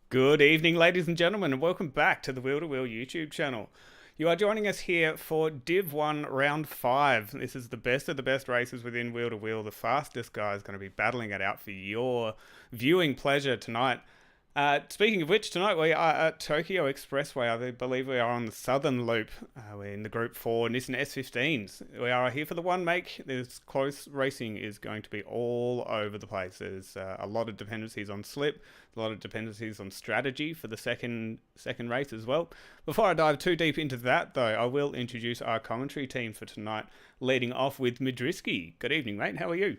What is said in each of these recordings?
Good evening, ladies and gentlemen, and welcome back to the Wheel to Wheel YouTube channel. You are joining us here for Div1 Round 5. This is the best of the best races within Wheel to Wheel. The fastest guy is going to be battling it out for your viewing pleasure tonight. Speaking of which, tonight we are at Tokyo Expressway. I believe we are on the southern loop. We're in the Group 4 Nissan S15s. We are here for the one make. This close racing is going to be all over the place. There's a lot of dependencies on slip, a lot of dependencies on strategy for the second race as well. Before I dive too deep into that, though, I will introduce our commentary team for tonight, leading off with Midrisky. Good evening, mate. How are you?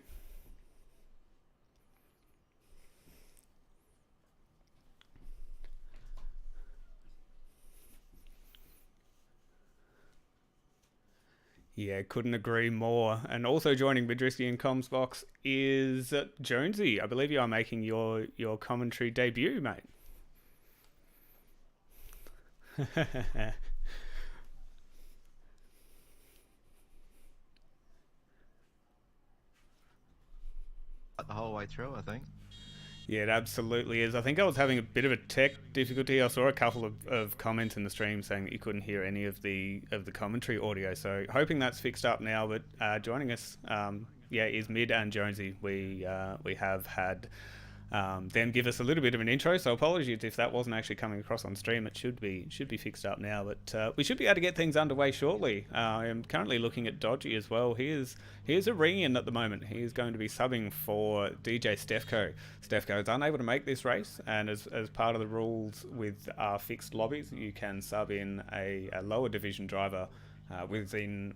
Yeah, couldn't agree more. And also joining Midrisky in comms box is Jonesy. I believe you are making your commentary debut, mate. The whole way through, I think. Yeah, it absolutely is. I think I was having a bit of a tech difficulty. I saw a couple of comments in the stream saying that you couldn't hear any of the commentary audio. So hoping that's fixed up now. But joining us, yeah, is Mid and Jonesy. We have had them give us a little bit of an intro. So apologies if that wasn't actually coming across on stream. It should be fixed up now. But we should be able to get things underway shortly. I am currently looking at Dodgy as well. He is a ring-in at the moment. He is going to be subbing for DJ Stefko. Stefko is unable to make this race, and as part of the rules with our fixed lobbies, you can sub in a lower division driver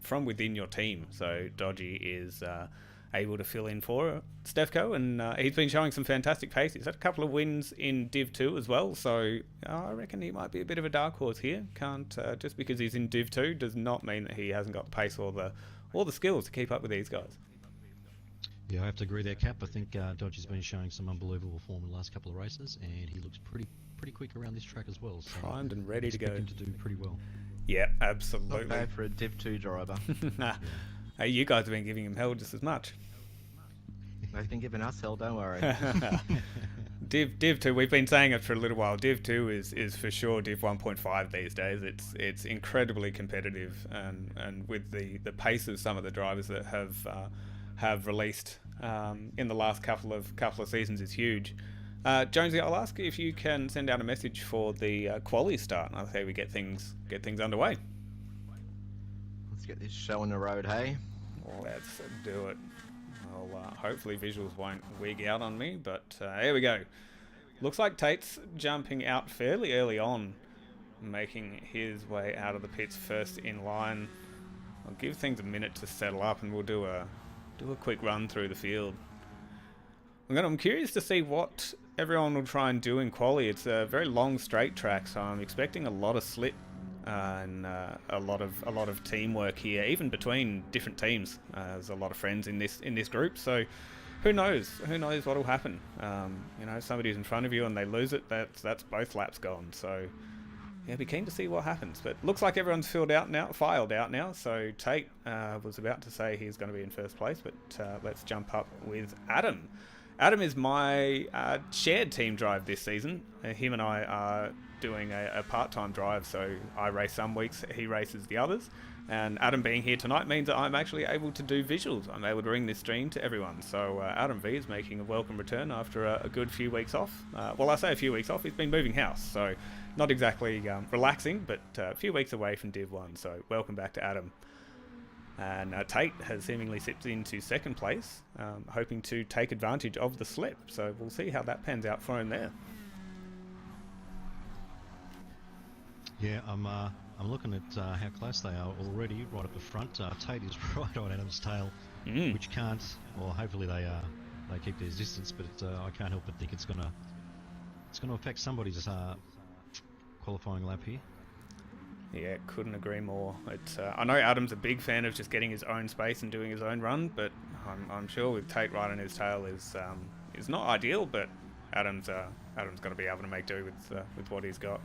from within your team. So Dodgy is able to fill in for Stefko, and he's been showing some fantastic pace. He's had a couple of wins in Div 2 as well, so I reckon he might be a bit of a dark horse here. Can't just because he's in Div 2 does not mean that he hasn't got the pace or the skills to keep up with these guys. Yeah, I have to agree there, Cap. I think Dodgy's been showing some unbelievable form in the last couple of races, and he looks pretty quick around this track as well. So primed and ready to go. Expect him to do pretty well. Yeah, absolutely. Not bad for a Div 2 driver. Nah. Hey, you guys have been giving him hell just as much. They've been giving us hell, don't worry. Div 2, we've been saying it for a little while. Div 2 is for sure Div 1.5 these days. It's incredibly competitive, and with the pace of some of the drivers that have released in the last couple of seasons is huge. Jonesy, I'll ask if you can send out a message for the quali start, and I'll say we get things underway. Let's get this show on the road, hey? Let's do it. Well, hopefully visuals won't wig out on me, but here we go. Looks like Tate's jumping out fairly early on, making his way out of the pits first in line. I'll give things a minute to settle up, and we'll do a quick run through the field. I'm curious to see what everyone will try and do in quali. It's a very long straight track, so I'm expecting a lot of slip and a lot of teamwork here, even between different teams. There's a lot of friends in this group, so who knows what will happen. Somebody's in front of you and they lose it, that's both laps gone. So yeah, be keen to see what happens. But looks like everyone's filed out now. So Tate was about to say he's going to be in first place, but let's jump up with Adam. Adam is my shared team drive this season. Him and I are doing a part-time drive, so I race some weeks, he races the others. And Adam being here tonight means that I'm actually able to do visuals. I'm able to bring this stream to everyone. So Adam V is making a welcome return after a good few weeks off. Well, I say a few weeks off, he's been moving house, so not exactly relaxing, but a few weeks away from Div 1. So welcome back to Adam. And Tate has seemingly slipped into second place, hoping to take advantage of the slip. So we'll see how that pans out for him there. Yeah, I'm looking at how close they are already, right up the front. Tate is right on Adam's tail, which can't, or hopefully they keep their distance, but I can't help but think it's gonna affect somebody's qualifying lap here. Yeah, couldn't agree more. I know Adam's a big fan of just getting his own space and doing his own run, but I'm sure with Tate right on his tail is not ideal. But Adam's going to be able to make do with what he's got.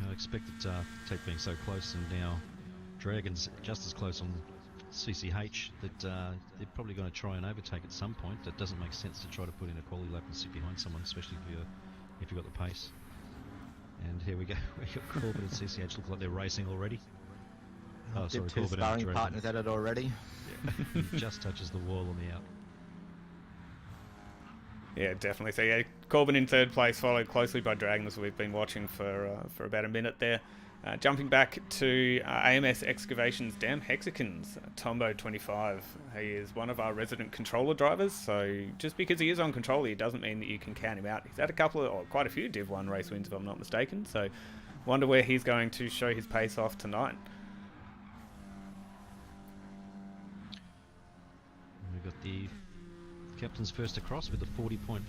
I expect that Tate being so close, and now Dragon's just as close on CCH that they're probably going to try and overtake at some point. It doesn't make sense to try to put in a quality lap and sit behind someone, especially if you've got the pace. And here we go. We got Corbin and CCH look like they're racing already. Oh, sorry, Two Corbin sparring and partners at it already. Yeah. He just touches the wall on the out. Yeah, definitely. So yeah, Corbin in third place, followed closely by Dragon, as we've been watching for about a minute there. Jumping back to AMS Excavations Damn Hexicans, Tombo 25. He is one of our resident controller drivers, so just because he is on controller, it doesn't mean that you can count him out. He's had quite a few Div1 race wins, if I'm not mistaken, so wonder where he's going to show his pace off tonight. We've got the captain's first across with a 40.5,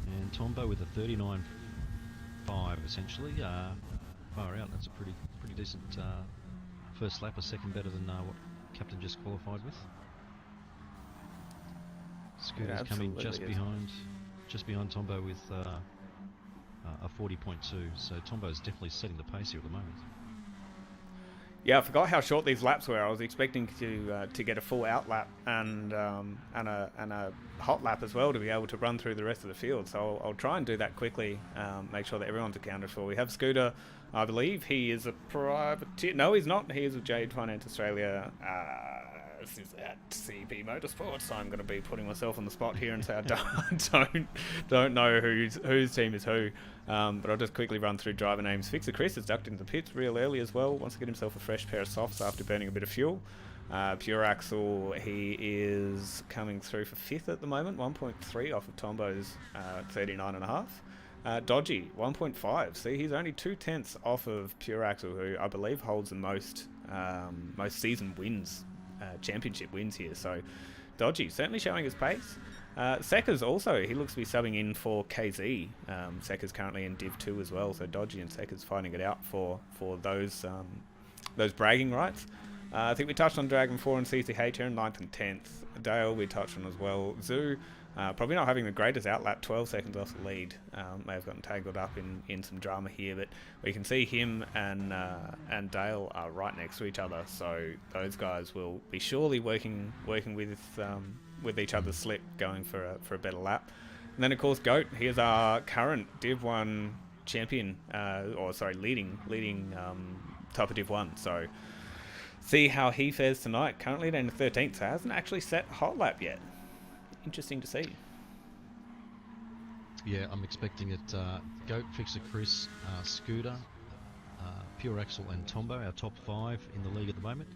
and Tombo with a 39.5 essentially. Far out. That's a pretty decent first lap. A second better than what captain just qualified with. Scooter's coming just behind Tombo with a 40.2. So Tombo's definitely setting the pace here at the moment. Yeah, I forgot how short these laps were. I was expecting to get a full out lap and a hot lap as well to be able to run through the rest of the field. So I'll try and do that quickly, make sure that everyone's accounted for. We have Scooter, I believe he is a privateer. No, he's not. He is with Jade Finance Australia. This is at CP Motorsports. So I'm going to be putting myself on the spot here and say I don't know whose team is who. But I'll just quickly run through driver names. Fixer Chris is ducked into the pits real early as well. Wants to get himself a fresh pair of softs after burning a bit of fuel. Pure Axel, he is coming through for 5th at the moment. 1.3 off of Tombo's 39.5. Dodgy, 1.5. See, he's only 2/10 off of Pure Axel, who I believe holds the most season wins, championship wins here. So Dodgy certainly showing his pace. Sekka's also, he looks to be subbing in for KZ. Sekka's currently in Div 2 as well, so Dodgy and Sekka's fighting it out for those bragging rights. I think we touched on Dragon 4 and CCH here in 9th and 10th. Dale we touched on as well. Zoo, probably not having the greatest outlap, 12 seconds off the lead. May have gotten tangled up in some drama here, but we can see him and Dale are right next to each other, so those guys will be surely working with each other's slip, going for a better lap. And then of course Goat, he is our current Div 1 champion, leading top of Div 1, so see how he fares tonight. Currently down to 13th, so hasn't actually set a hot lap yet. Interesting to see. Yeah, I'm expecting it. Goat, Fixer Chris, Scooter, Pure Axel and Tombo, our top 5 in the league at the moment,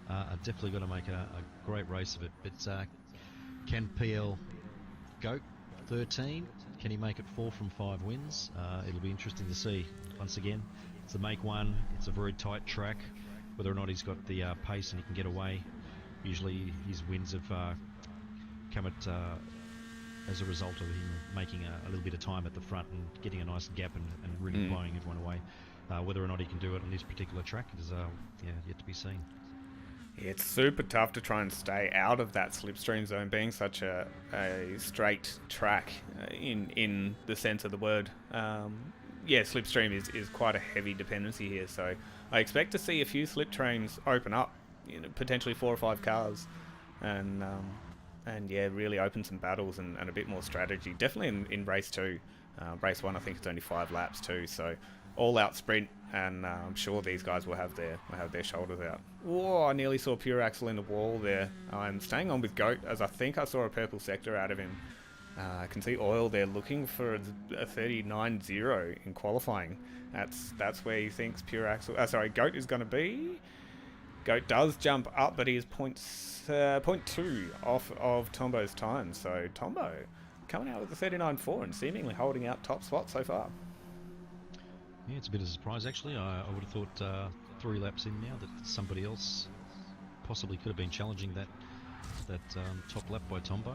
are definitely going to make a great race of it. But can PL Goat 13? Can he make it 4 from 5 wins? It'll be interesting to see. Once again, it's a make one. It's a very tight track. Whether or not he's got the pace and he can get away. Usually his wins have come at as a result of him making a little bit of time at the front and getting a nice gap and really blowing everyone away. Whether or not he can do it on this particular track is yet to be seen. Yeah, it's super tough to try and stay out of that slipstream zone, being such a straight track in the sense of the word. Slipstream is quite a heavy dependency here, so I expect to see a few slip trains open up, potentially 4 or 5 cars, and really open some battles and a bit more strategy. Definitely in race 2. Race 1, I think it's only 5 laps too, so all-out sprint, and I'm sure these guys will have their shoulders out. Oh, I nearly saw Pure Axel in the wall there. I'm staying on with Goat, as I think I saw a purple sector out of him. I can see Oil there looking for a 39.0 in qualifying. That's where he thinks Pure Axel... Goat is going to be. Goat does jump up, but he is 0.2 off of Tombo's time. So Tombo coming out with the 39.4 and seemingly holding out top spot so far. Yeah, it's a bit of a surprise actually. I would have thought 3 laps in now that somebody else possibly could have been challenging that top lap by Tombo,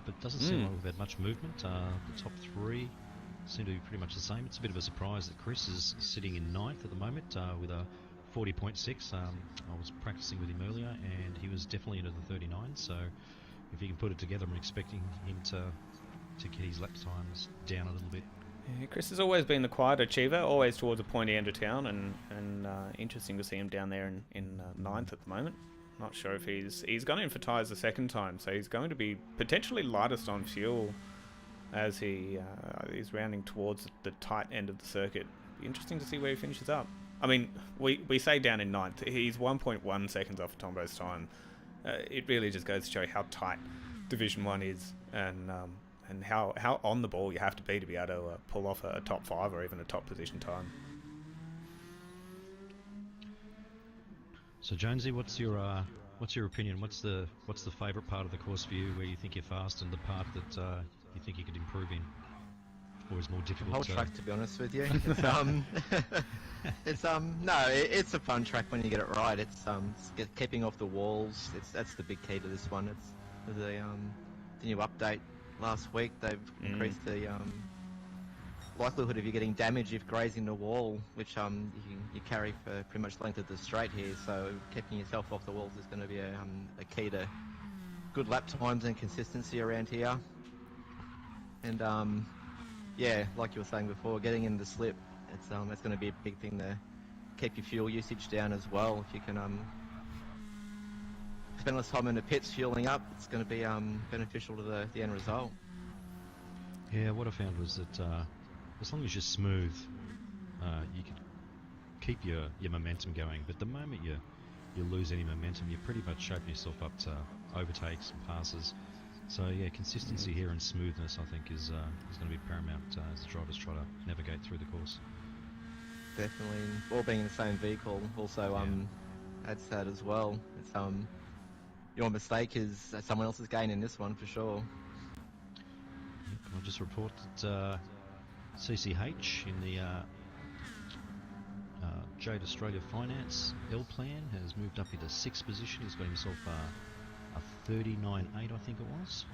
but it doesn't seem like we've had much movement. The top 3 seem to be pretty much the same. It's a bit of a surprise that Chris is sitting in 9th at the moment with a 40.6. I was practicing with him earlier and he was definitely into the 39, so if he can put it together, I'm expecting him to get his lap times down a little bit. Yeah, Chris has always been the quiet achiever, always towards the pointy end of town, and interesting to see him down there in ninth at the moment. Not sure if he's gone in for tyres the second time, so he's going to be potentially lightest on fuel as he's rounding towards the tight end of the circuit. Be interesting to see where he finishes up. I mean, we say down in ninth. He's 1.1 seconds off Tombo's time. It really just goes to show how tight Division 1 is, and how on the ball you have to be able to pull off a top 5 or even a top position time. So Jonesy, what's your opinion? What's the favourite part of the course for you, where you think you're fast, and the part that you think you could improve in, or is more difficult? The whole track, to be honest with you. It's a fun track when you get it right. It's keeping off the walls. That's the big key to this one. It's the new update last week. They've increased the likelihood of you getting damage if grazing the wall, which you carry for pretty much the length of the straight here. So keeping yourself off the walls is going to be a key to good lap times and consistency around here. And yeah, like you were saying before, getting in the slip, it's going to be a big thing to keep your fuel usage down as well. If you can spend less time in the pits fueling up, it's going to be beneficial to the end result. Yeah, what I found was that as long as you're smooth, you can keep your momentum going. But the moment you lose any momentum, you're pretty much shaping yourself up to overtakes and passes. So yeah, consistency here and smoothness, I think, is going to be paramount as the drivers try to navigate through the course. Definitely, all being in the same vehicle also adds to that as well. It's your mistake is someone else's gain in this one for sure. Can I just report that CCH in the Jade Australia Finance L plan has moved up into 6th position. He's got himself a 39.8, I think it was.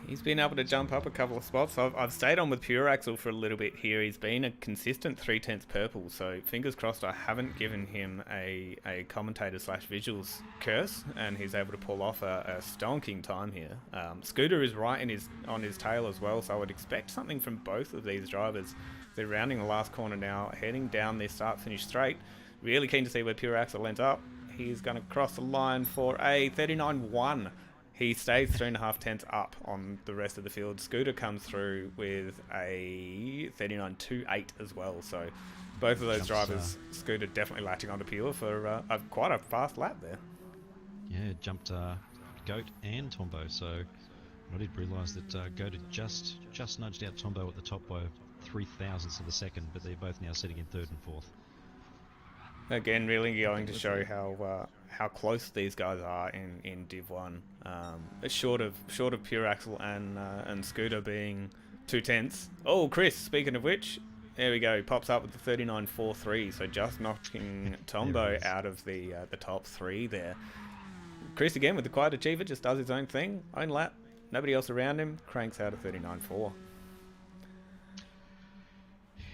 He's been able to jump up a couple of spots. I've stayed on with Pure Axle for a little bit here. He's been a consistent 3/10 purple, so fingers crossed I haven't given him a commentator/visuals curse, and he's able to pull off a stonking time here. Scooter is right on his tail as well, so I would expect something from both of these drivers. They're rounding the last corner now, heading down this start-finish straight. Really keen to see where Pure Axle ends up. He's going to cross the line for a 39.1. He stays 3.5 tenths up on the rest of the field. Scooter comes through with a 39.28 as well. So both of those drivers, Scooter definitely latching onto Pure for quite a fast lap there. Yeah, jumped Goat and Tombo. So I did realise that Goat had just nudged out Tombo at the top by 0.003 of a second, but they're both now sitting in 3rd and 4th. Again, really going to show how close these guys are in Div 1. Short of Pure Axle and Scooter being 2 tenths. Oh, Chris, speaking of which, there we go. He pops up with the 39.43, so just knocking Tombo out of the top 3 there. Chris again with the quiet achiever, just does his own thing, own lap, nobody else around him, cranks out a 39.4.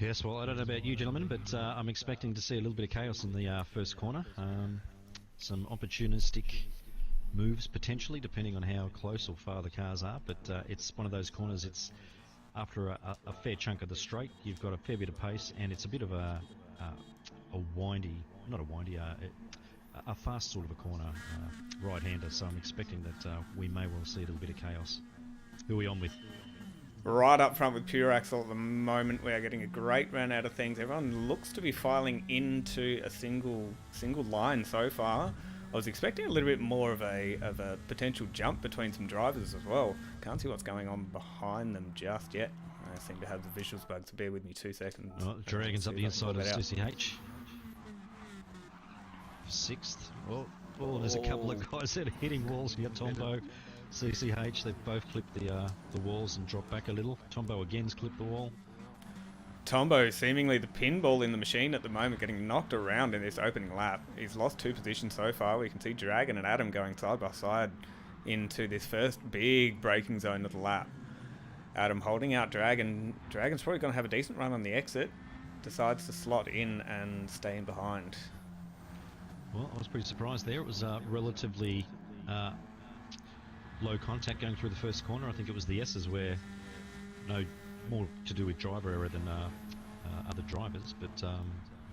Yes, well, I don't know about you, gentlemen, but I'm expecting to see a little bit of chaos in the first corner. Some opportunistic moves, potentially, depending on how close or far the cars are. But it's one of those corners, it's after a fair chunk of the straight, you've got a fair bit of pace, and it's a bit of a fast sort of a corner, right-hander. So I'm expecting that we may well see a little bit of chaos. Who are we on with? Right up front with Pure Axle at the moment. We are getting a great run out of things. Everyone looks to be filing into a single line so far. I was expecting a little bit more of a potential jump between some drivers as well. Can't see what's going on behind them just yet. I seem to have the visuals bug, so bear with me 2 seconds. Oh, Dragon's up the inside of CCH. 6th. Oh, there's a couple of guys that are hitting walls. You got Tombo, CCH, they've both clipped the walls and dropped back a little. Tombo again's clipped the wall. Tombo seemingly the pinball in the machine at the moment, getting knocked around in this opening lap. He's lost 2 positions so far. We can see Dragon and Adam going side by side into this first big braking zone of the lap. Adam holding out Dragon. Dragon's probably going to have a decent run on the exit. Decides to slot in and stay in behind. Well, I was pretty surprised there. It was relatively low contact going through the first corner. I think it was the S's where no more to do with driver error than other drivers, but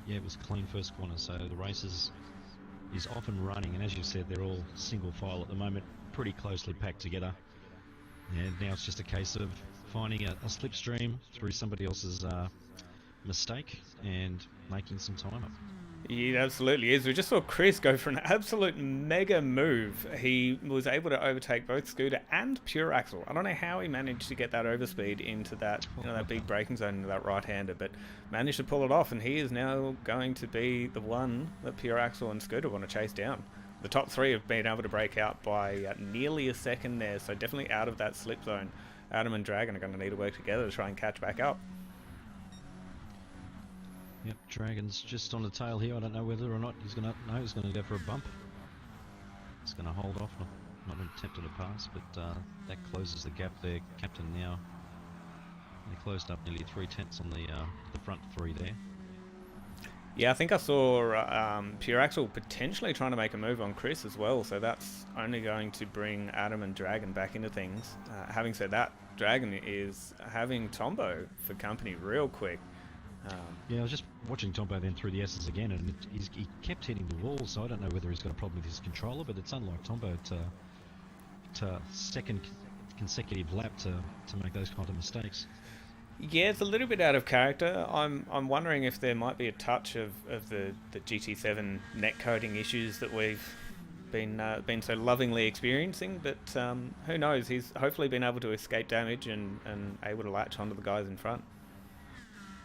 yeah, it was a clean first corner. So the race is off and running, and as you said, they're all single file at the moment, pretty closely packed together. And now it's just a case of finding a slipstream through somebody else's mistake and making some time up. He absolutely is. We just saw Chris go for an absolute mega move. He was able to overtake both Scooter and Pure Axel. I don't know how he managed to get that overspeed into that, that big braking zone into that right-hander, but managed to pull it off, and he is now going to be the one that Pure Axel and Scooter want to chase down. The top three have been able to break out by nearly a second there, so definitely out of that slip zone. Adam and Dragon are going to need to work together to try and catch back up. Yep, Dragon's just on the tail here. I don't know whether or not he's going to... No, he's going to go for a bump. He's going to hold off, not attempting to pass, but that closes the gap there. Captain now. They closed up nearly 3/10 on the front three there. Yeah, I think I saw Pure Axel potentially trying to make a move on Chris as well, so that's only going to bring Adam and Dragon back into things. Having said that, Dragon is having Tombo for company real quick. Yeah, I was just watching Tombo then through the S's again, and he kept hitting the wall, so I don't know whether he's got a problem with his controller, but it's unlike Tombo to second consecutive lap to make those kind of mistakes. Yeah, it's a little bit out of character. I'm wondering if there might be a touch of the GT7 netcoding issues that we've been so lovingly experiencing, but who knows? He's hopefully been able to escape damage and able to latch onto the guys in front.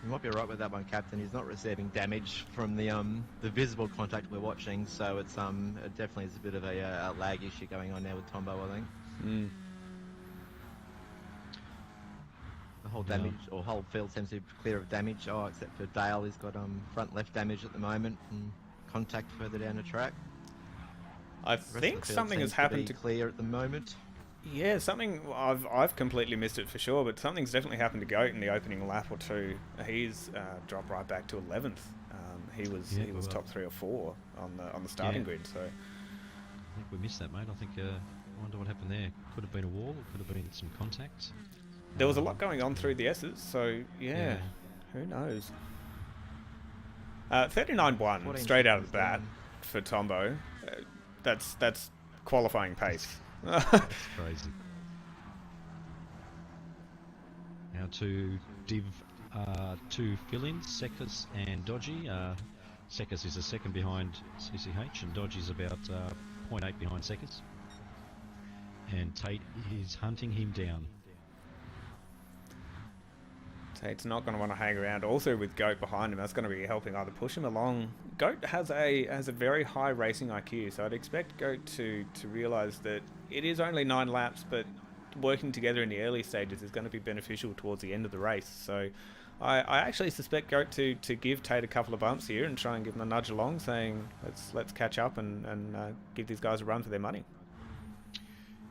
You might be right with that one, Captain. He's not receiving damage from the visible contact we're watching, so it's it definitely is a bit of a lag issue going on now with Tombo, I think. Mm. The whole damage or whole field seems to be clear of damage. Oh, except for Dale, he's got front left damage at the moment and contact further down the track. I think something has happened to clear at the moment. Yeah, something I've completely missed it for sure, but something's definitely happened to Goat in the opening lap or two. He's dropped right back to 11th. He was top 3 or 4 on the starting grid. So I think we missed that, mate. I wonder what happened there. Could have been a wall. Could have been some contact. There was a lot going on through the S's. So yeah. Who knows? 39.1 straight out of the bat for Tombo. That's qualifying pace. That's crazy. Now to Div2 fill-ins, Sekas and Dodgy. Sekas is a second behind CCH, and Dodgy's about 0.8 behind Sekas. And Tate is hunting him down. Tate's not going to want to hang around. Also with Goat behind him, that's going to be helping either push him along. Goat has a very high racing IQ, so I'd expect Goat to realise that it is only 9 laps, but working together in the early stages is going to be beneficial towards the end of the race. So I actually suspect Goat to give Tate a couple of bumps here and try and give him a nudge along, saying let's catch up and give these guys a run for their money.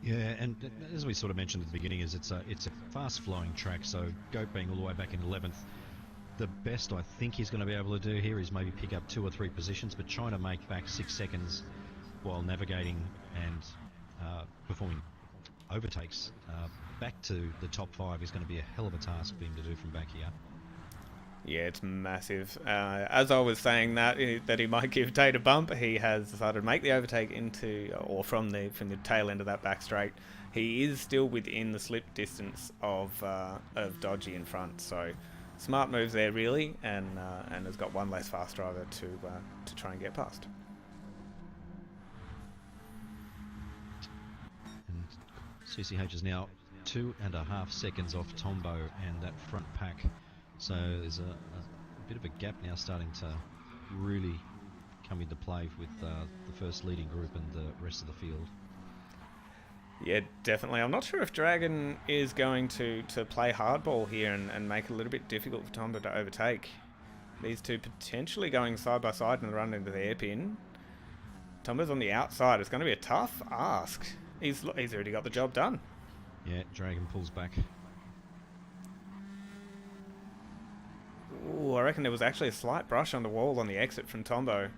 Yeah, and as we sort of mentioned at the beginning, it's a fast-flowing track, so Goat being all the way back in 11th, the best I think he's going to be able to do here is maybe pick up 2 or 3 positions, but trying to make back 6 seconds while navigating and performing overtakes back to the top 5 is going to be a hell of a task for him to do from back here. Yeah, it's massive. As I was saying that he might give Tate a bump, he has decided to make the overtake from the tail end of that back straight. He is still within the slip distance of Dodgy in front, so smart moves there really, and has got one less fast driver to try and get past. And CCH is now 2.5 seconds off Tombo and that front pack. So there's a bit of a gap now starting to really come into play with the first leading group and the rest of the field. Yeah, definitely. I'm not sure if Dragon is going to play hardball here and make it a little bit difficult for Tombo to overtake. These two potentially going side by side and run into the hairpin. Tombo's on the outside. It's going to be a tough ask. He's already got the job done. Yeah, Dragon pulls back. Ooh, I reckon there was actually a slight brush on the wall on the exit from Tombo.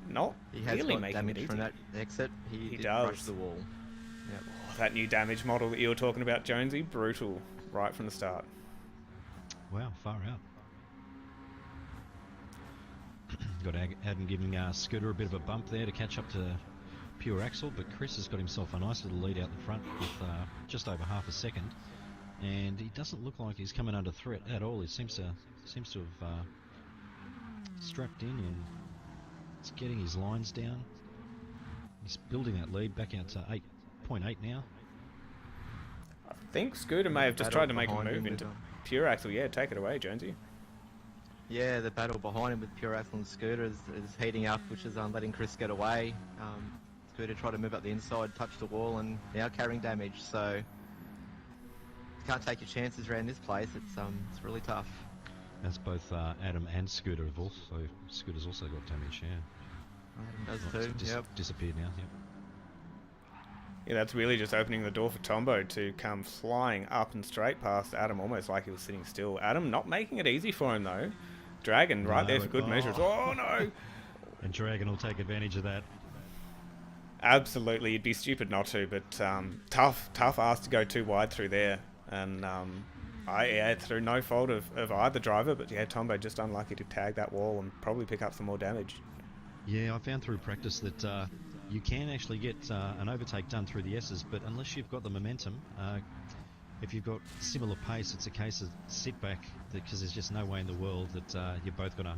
Not he has really got making damage it easy. from that exit. He does brush the wall. Yep. Oh, that new damage model that you were talking about, Jonesy, brutal. right from the start. Wow, far out. Got Adam giving Scooter a bit of a bump there to catch up to Pure Axel, but Chris has got himself a nice little lead out the front with just over half a second, and he doesn't look like he's coming under threat at all. He seems to have strapped in and it's getting his lines down. He's building that lead back out to 8.8 now. I think Scooter may have just tried to make a move into Pure Axel. Yeah, take it away, Jonesy. Yeah, the battle behind him with Pure Axel and Scooter is heating up, which is letting Chris get away. Scooter tried to move up the inside, touch the wall, and now carrying damage. So you can't take your chances around this place. It's really tough. That's both Adam and Scooter have also. Scooter's also got damage. Yeah. Adam does too. Yep. Disappeared now. Yep. Yeah, that's really just opening the door for Tombo to come flying up and straight past Adam, almost like he was sitting still. Adam not making it easy for him though. Dragon right there for good measures. Oh no! And Dragon will take advantage of that. Absolutely, you'd be stupid not to, but tough ask to go too wide through there. And through no fault of either driver, but yeah, Tombo just unlucky to tag that wall and probably pick up some more damage. Yeah, I found through practice that you can actually get an overtake done through the S's, but unless you've got the momentum, if you've got similar pace, it's a case of sit back, because there's just no way in the world that you're both going to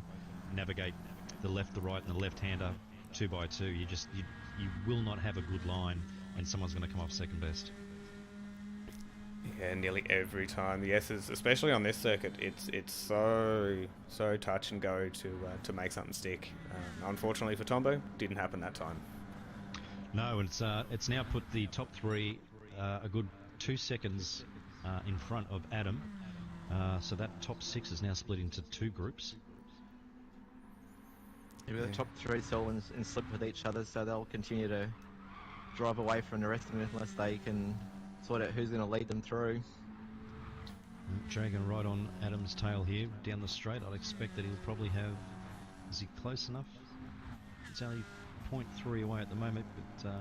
navigate the left, the right, and the left-hander 2 by 2. You will not have a good line, and someone's going to come off second best. Yeah, nearly every time. The S's, especially on this circuit, it's so touch and go to make something stick. Unfortunately for Tombo, didn't happen that time. No, and it's now put the top 3 a good 2 seconds in front of Adam. So that top 6 is now split into 2 groups. Yeah, the top 3 still in slip with each other, so they'll continue to drive away from the rest of them unless they can sort out who's going to lead them through. Dragon right on Adam's tail here, down the straight. I'd expect that he'll probably have... Is he close enough? It's only 0.3 away at the moment, but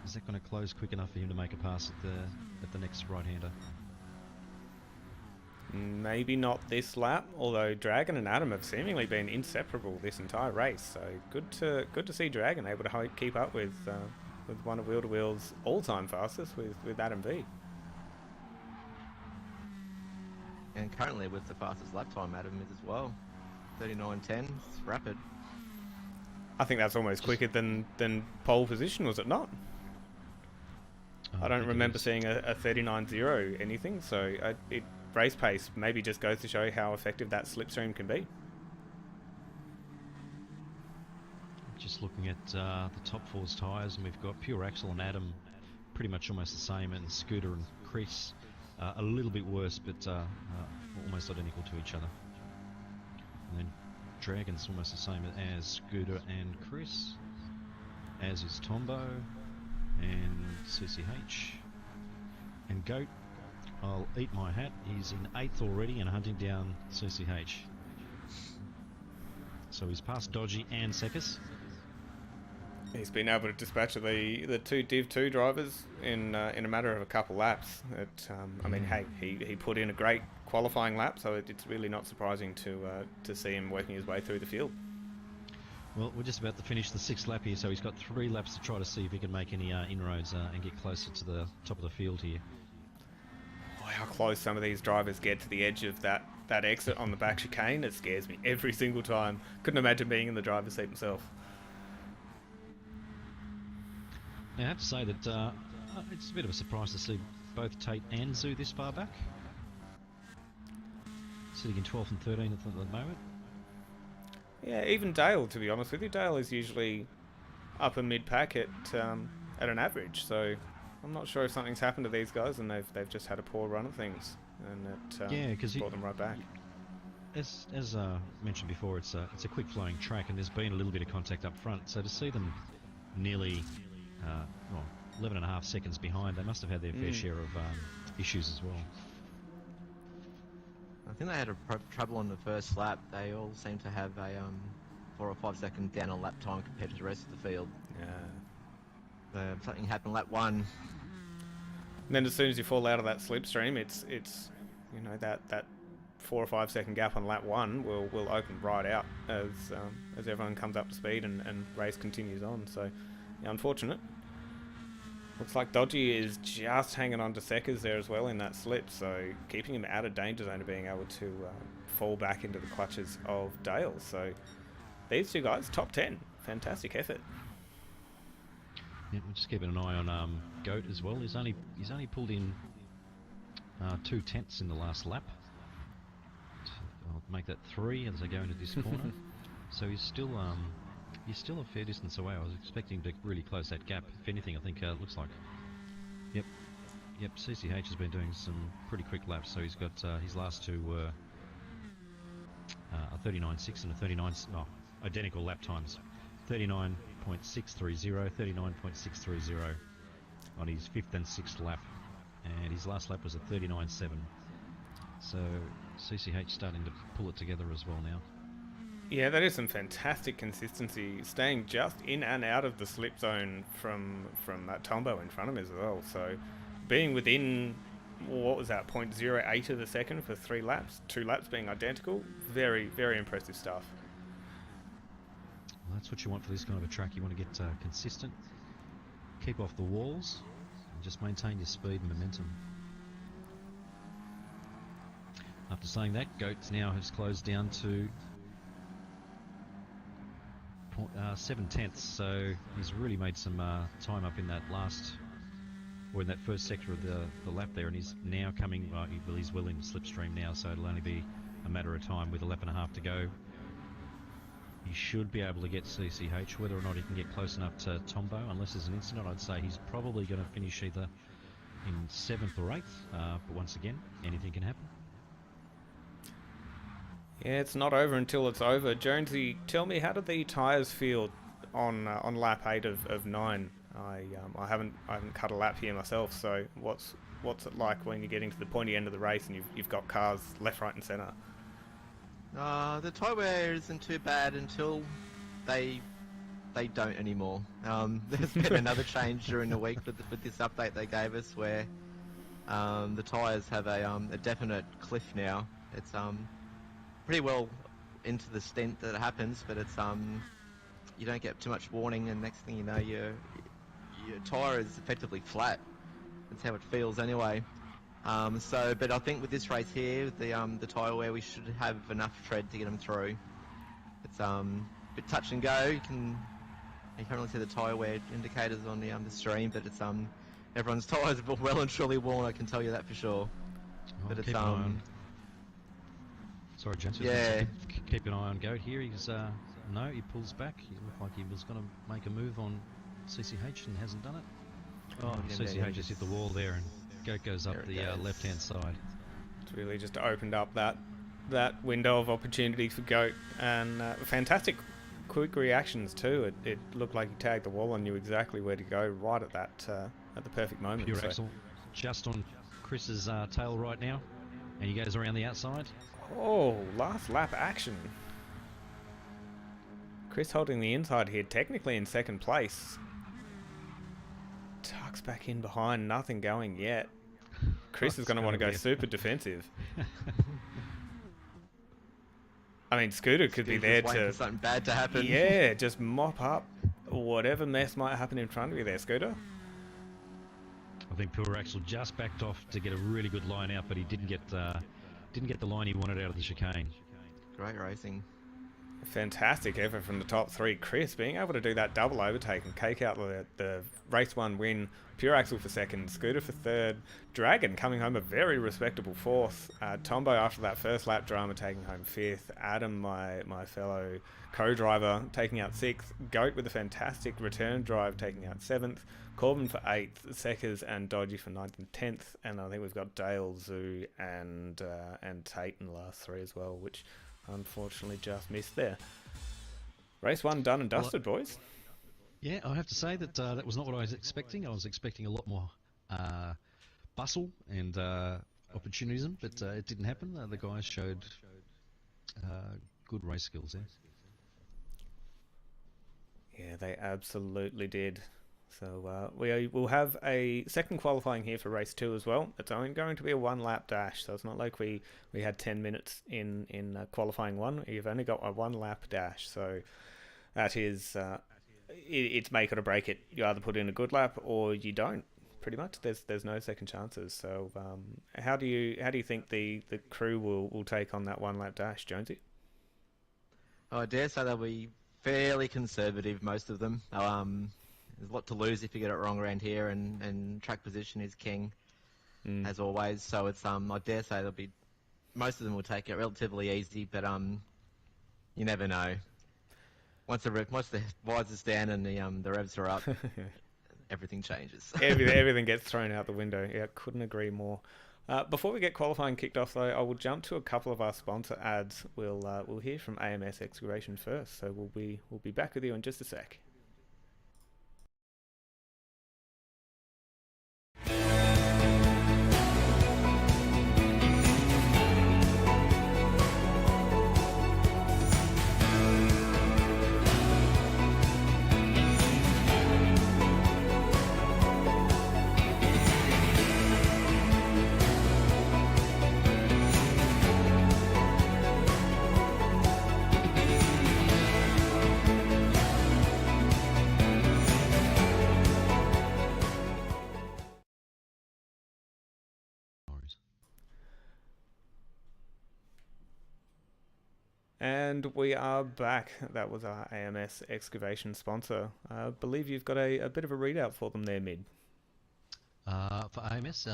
is that going to close quick enough for him to make a pass at the next right-hander? Maybe not this lap, although Dragon and Adam have seemingly been inseparable this entire race. So good to see Dragon able to keep up with one of Wheel to Wheel's all-time fastest with Adam V. And currently with the fastest lap time, Adam is as well. 39.10, it's rapid. I think that's almost quicker than pole position, was it not? I don't remember seeing a 39.0 anything, so race pace maybe just goes to show how effective that slipstream can be. Just looking at the top 4's tyres, and we've got Pure Axel and Adam pretty much almost the same, and Scooter and Chris a little bit worse, but almost identical to each other. And then Dragon's almost the same as Scooter and Chris, as is Tombo and CCH. And Goat, I'll eat my hat, he's in 8th already and hunting down CCH. So he's past Dodgy and Sekis. He's been able to dispatch the 2 Div2 drivers in a matter of a couple laps. I mean, hey, he put in a great qualifying lap, so it's really not surprising to see him working his way through the field. Well, we're just about to finish the 6th lap here, so he's got 3 laps to try to see if he can make any inroads and get closer to the top of the field here. Oh, how close some of these drivers get to the edge of that exit on the back chicane. It scares me every single time. Couldn't imagine being in the driver's seat myself. Now, I have to say that it's a bit of a surprise to see both Tate and Zoo this far back. Sitting in 12th and 13th at the moment. Yeah, even Dale, to be honest with you. Dale is usually upper mid-pack at an average, so I'm not sure if something's happened to these guys and they've just had a poor run of things, and it brought them right back. As mentioned before, it's a quick flowing track, and there's been a little bit of contact up front, so to see them nearly 11.5 seconds behind, they must have had their fair share of issues as well. I think they had trouble on the first lap. They all seem to have a 4 or 5 second down on lap time compared to the rest of the field. Yeah. Something happened lap 1. And then as soon as you fall out of that slipstream, it's you know, that 4 or 5 second gap on lap 1 will open right out as everyone comes up to speed and race continues on. So, yeah, unfortunate. Looks like Dodgy is just hanging on to Seckers there as well in that slip, so keeping him out of danger zone of being able to fall back into the clutches of Dale. So these two guys, top 10. Fantastic effort. Yeah, we're just keeping an eye on Goat as well. He's only pulled in 2/10 in the last lap. I'll make that 3 as I go into this corner. So he's still a fair distance away. I was expecting to really close that gap. If anything, I think it looks like. Yep. CCH has been doing some pretty quick laps. So he's got his last two were a 39.6 and a 39. Oh, identical lap times. 39.630, 39.630 on his 5th and 6th lap, and his last lap was a 39.7. So CCH starting to pull it together as well now. Yeah, that is some fantastic consistency, staying just in and out of the slip zone from that Tombo in front of him as well. So being within, what was that, 0.08 of a second for 3 laps, 2 laps being identical, very, very impressive stuff. Well, that's what you want for this kind of a track. You want to get consistent, keep off the walls, and just maintain your speed and momentum. After saying that, Goats now has closed down to 7/10, so he's really made some time up in that in that first sector of the lap there, and he's now coming, he's well in slipstream now, so it'll only be a matter of time with a lap and a half to go. He should be able to get CCH. Whether or not he can get close enough to Tombo, unless there's an incident, I'd say he's probably going to finish either in 7th or 8th, but once again, anything can happen. Yeah, it's not over until it's over. Jonesy, tell me, how do the tyres feel on lap 8 of 9? I haven't cut a lap here myself, so what's it like when you're getting to the pointy end of the race and you've got cars left, right, and centre? The tyre wear isn't too bad until they don't anymore. There's been another change during the week with this update they gave us, where the tyres have a definite cliff now. It's pretty well into the stint that it happens, but it's you don't get too much warning, and next thing you know, your tyre is effectively flat. That's how it feels anyway. But I think with this race here, the tyre wear, we should have enough tread to get them through. It's a bit touch and go. You can only see the tyre wear indicators on the stream, but it's everyone's tyres are well and truly worn. I can tell you that for sure. But it's Sorry, gents. Yeah. Keep an eye on Goat here. He's no, he pulls back. He looked like he was going to make a move on CCH and hasn't done it. Oh, CCH just hit the wall there, and Goat goes up the left-hand side. It's really just opened up that window of opportunity for Goat, and fantastic quick reactions too. It looked like he tagged the wall and knew exactly where to go right at the perfect moment. Pure Axel just on Chris's tail right now, and he goes around the outside. Oh, last lap action. Chris holding the inside here, technically in 2nd place. Tucks back in behind, nothing going yet. Chris is going to want to go super defensive. I mean, Scooter could be there to... something bad to happen. Yeah, just mop up whatever mess might happen in front of you there, Scooter. I think Pure Axel just backed off to get a really good line out, but he didn't get the line he wanted out of the chicane. Great racing. Fantastic effort from the top 3. Chris being able to do that double overtake and cake out the race 1 win. Pure Axel for 2nd, Scooter for 3rd, Dragon coming home a very respectable 4th, Tombo after that first lap drama taking home 5th, Adam, my fellow co-driver, taking out 6th, Goat with a fantastic return drive taking out 7th, Corbin for 8th, Seckers and Dodgy for 9th and 10th, and I think we've got Dale, Zoo and Tate in the last 3 as well, which unfortunately just missed there. Race 1 done and dusted, boys. Yeah, I have to say that that was not what I was expecting. I was expecting a lot more bustle and opportunism, but it didn't happen. The guys showed good race skills there. Yeah, they absolutely did. So we'll have a second qualifying here for race 2 as well. It's only going to be a 1 lap dash, so it's not like we had 10 minutes in qualifying 1. You've only got a 1 lap dash, so that is it's make it or break it. You either put in a good lap or you don't. Pretty much, there's no second chances. So how do you think the crew will take on that 1 lap dash, Jonesy? I dare say they'll be fairly conservative, most of them. There's a lot to lose if you get it wrong around here, and track position is king, as always. So it's I dare say most of them will take it relatively easy, but you never know. Once the visors down and the revs are up, everything changes. Everything gets thrown out the window. Yeah, couldn't agree more. Before we get qualifying kicked off, though, I will jump to a couple of our sponsor ads. We'll hear from AMS Excavation first, so we'll be back with you in just a sec. And we are back. That was our AMS Excavation sponsor. I believe you've got a bit of a readout for them there, Mid. For AMS,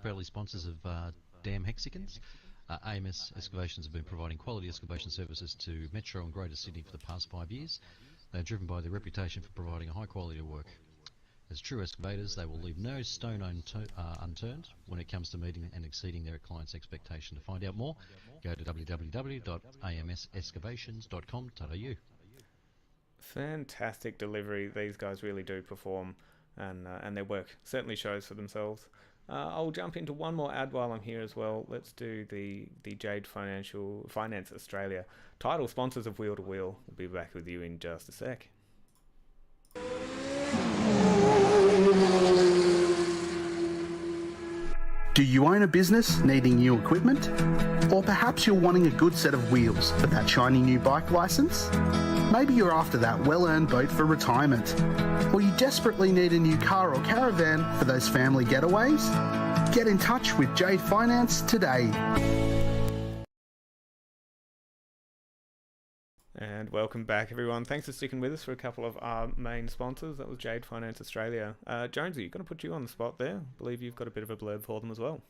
proudly sponsors of Dam Hexagons. AMS Excavations have been providing quality excavation services to Metro and Greater Sydney for the past 5 years. They're driven by their reputation for providing a high quality of work. As true excavators, they will leave no stone unturned when it comes to meeting and exceeding their clients' expectation. To find out more, go to www.amsexcavations.com.au. Fantastic delivery. These guys really do perform, and their work certainly shows for themselves. I'll jump into one more ad while I'm here as well. Let's do the Jade Finance Australia, title sponsors of Wheel to Wheel. We'll be back with you in just a sec. Do you own a business needing new equipment? Or perhaps you're wanting a good set of wheels for that shiny new bike license? Maybe you're after that well-earned boat for retirement. Or you desperately need a new car or caravan for those family getaways? Get in touch with Jade Finance today. And welcome back, everyone. Thanks for sticking with us for a couple of our main sponsors. That was Jade Finance Australia. Jonesy, going to put you on the spot there. I believe you've got a bit of a blurb for them as well.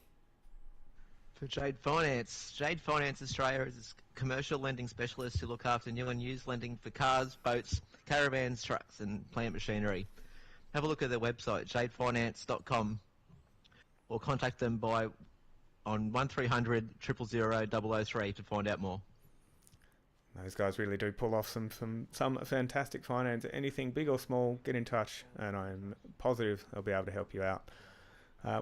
For Jade Finance Australia is a commercial lending specialist who look after new and used lending for cars, boats, caravans, trucks and plant machinery. Have a look at their website, jadefinance.com, or contact them on 1300 000 003 to find out more. Those guys really do pull off some fantastic finance. Anything big or small, get in touch, and I'm positive they'll be able to help you out.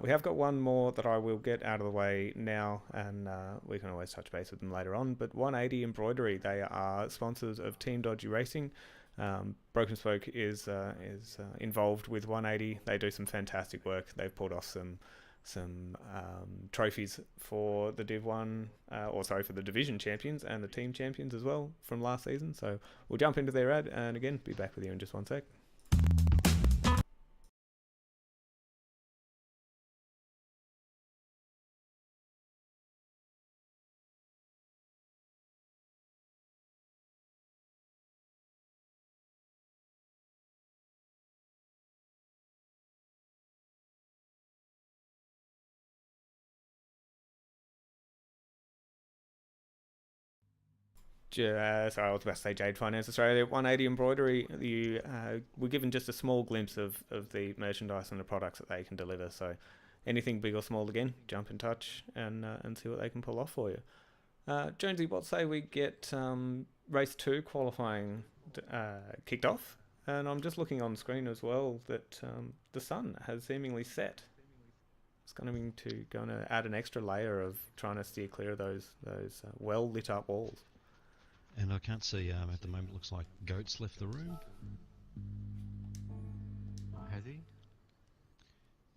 We have got one more that I will get out of the way now, and we can always touch base with them later on. But 180 Embroidery, they are sponsors of Team Dodgy Racing. Broken Spoke is involved with 180. They do some fantastic work. They've pulled off some trophies for the Div1, for the Division champions and the team champions as well from last season. So we'll jump into their ad and again be back with you in just one sec. Sorry, I was about to say Jade Finance Australia. 180 Embroidery, you were given just a small glimpse of the merchandise and the products that they can deliver. So anything big or small, again, jump in touch and see what they can pull off for you. Jonesy, what say we get race 2 qualifying kicked off? And I'm just looking on screen as well that the sun has seemingly set. It's going to add an extra layer of trying to steer clear of those well lit up walls. And I can't see, at the moment, looks like Goats left the room. has he?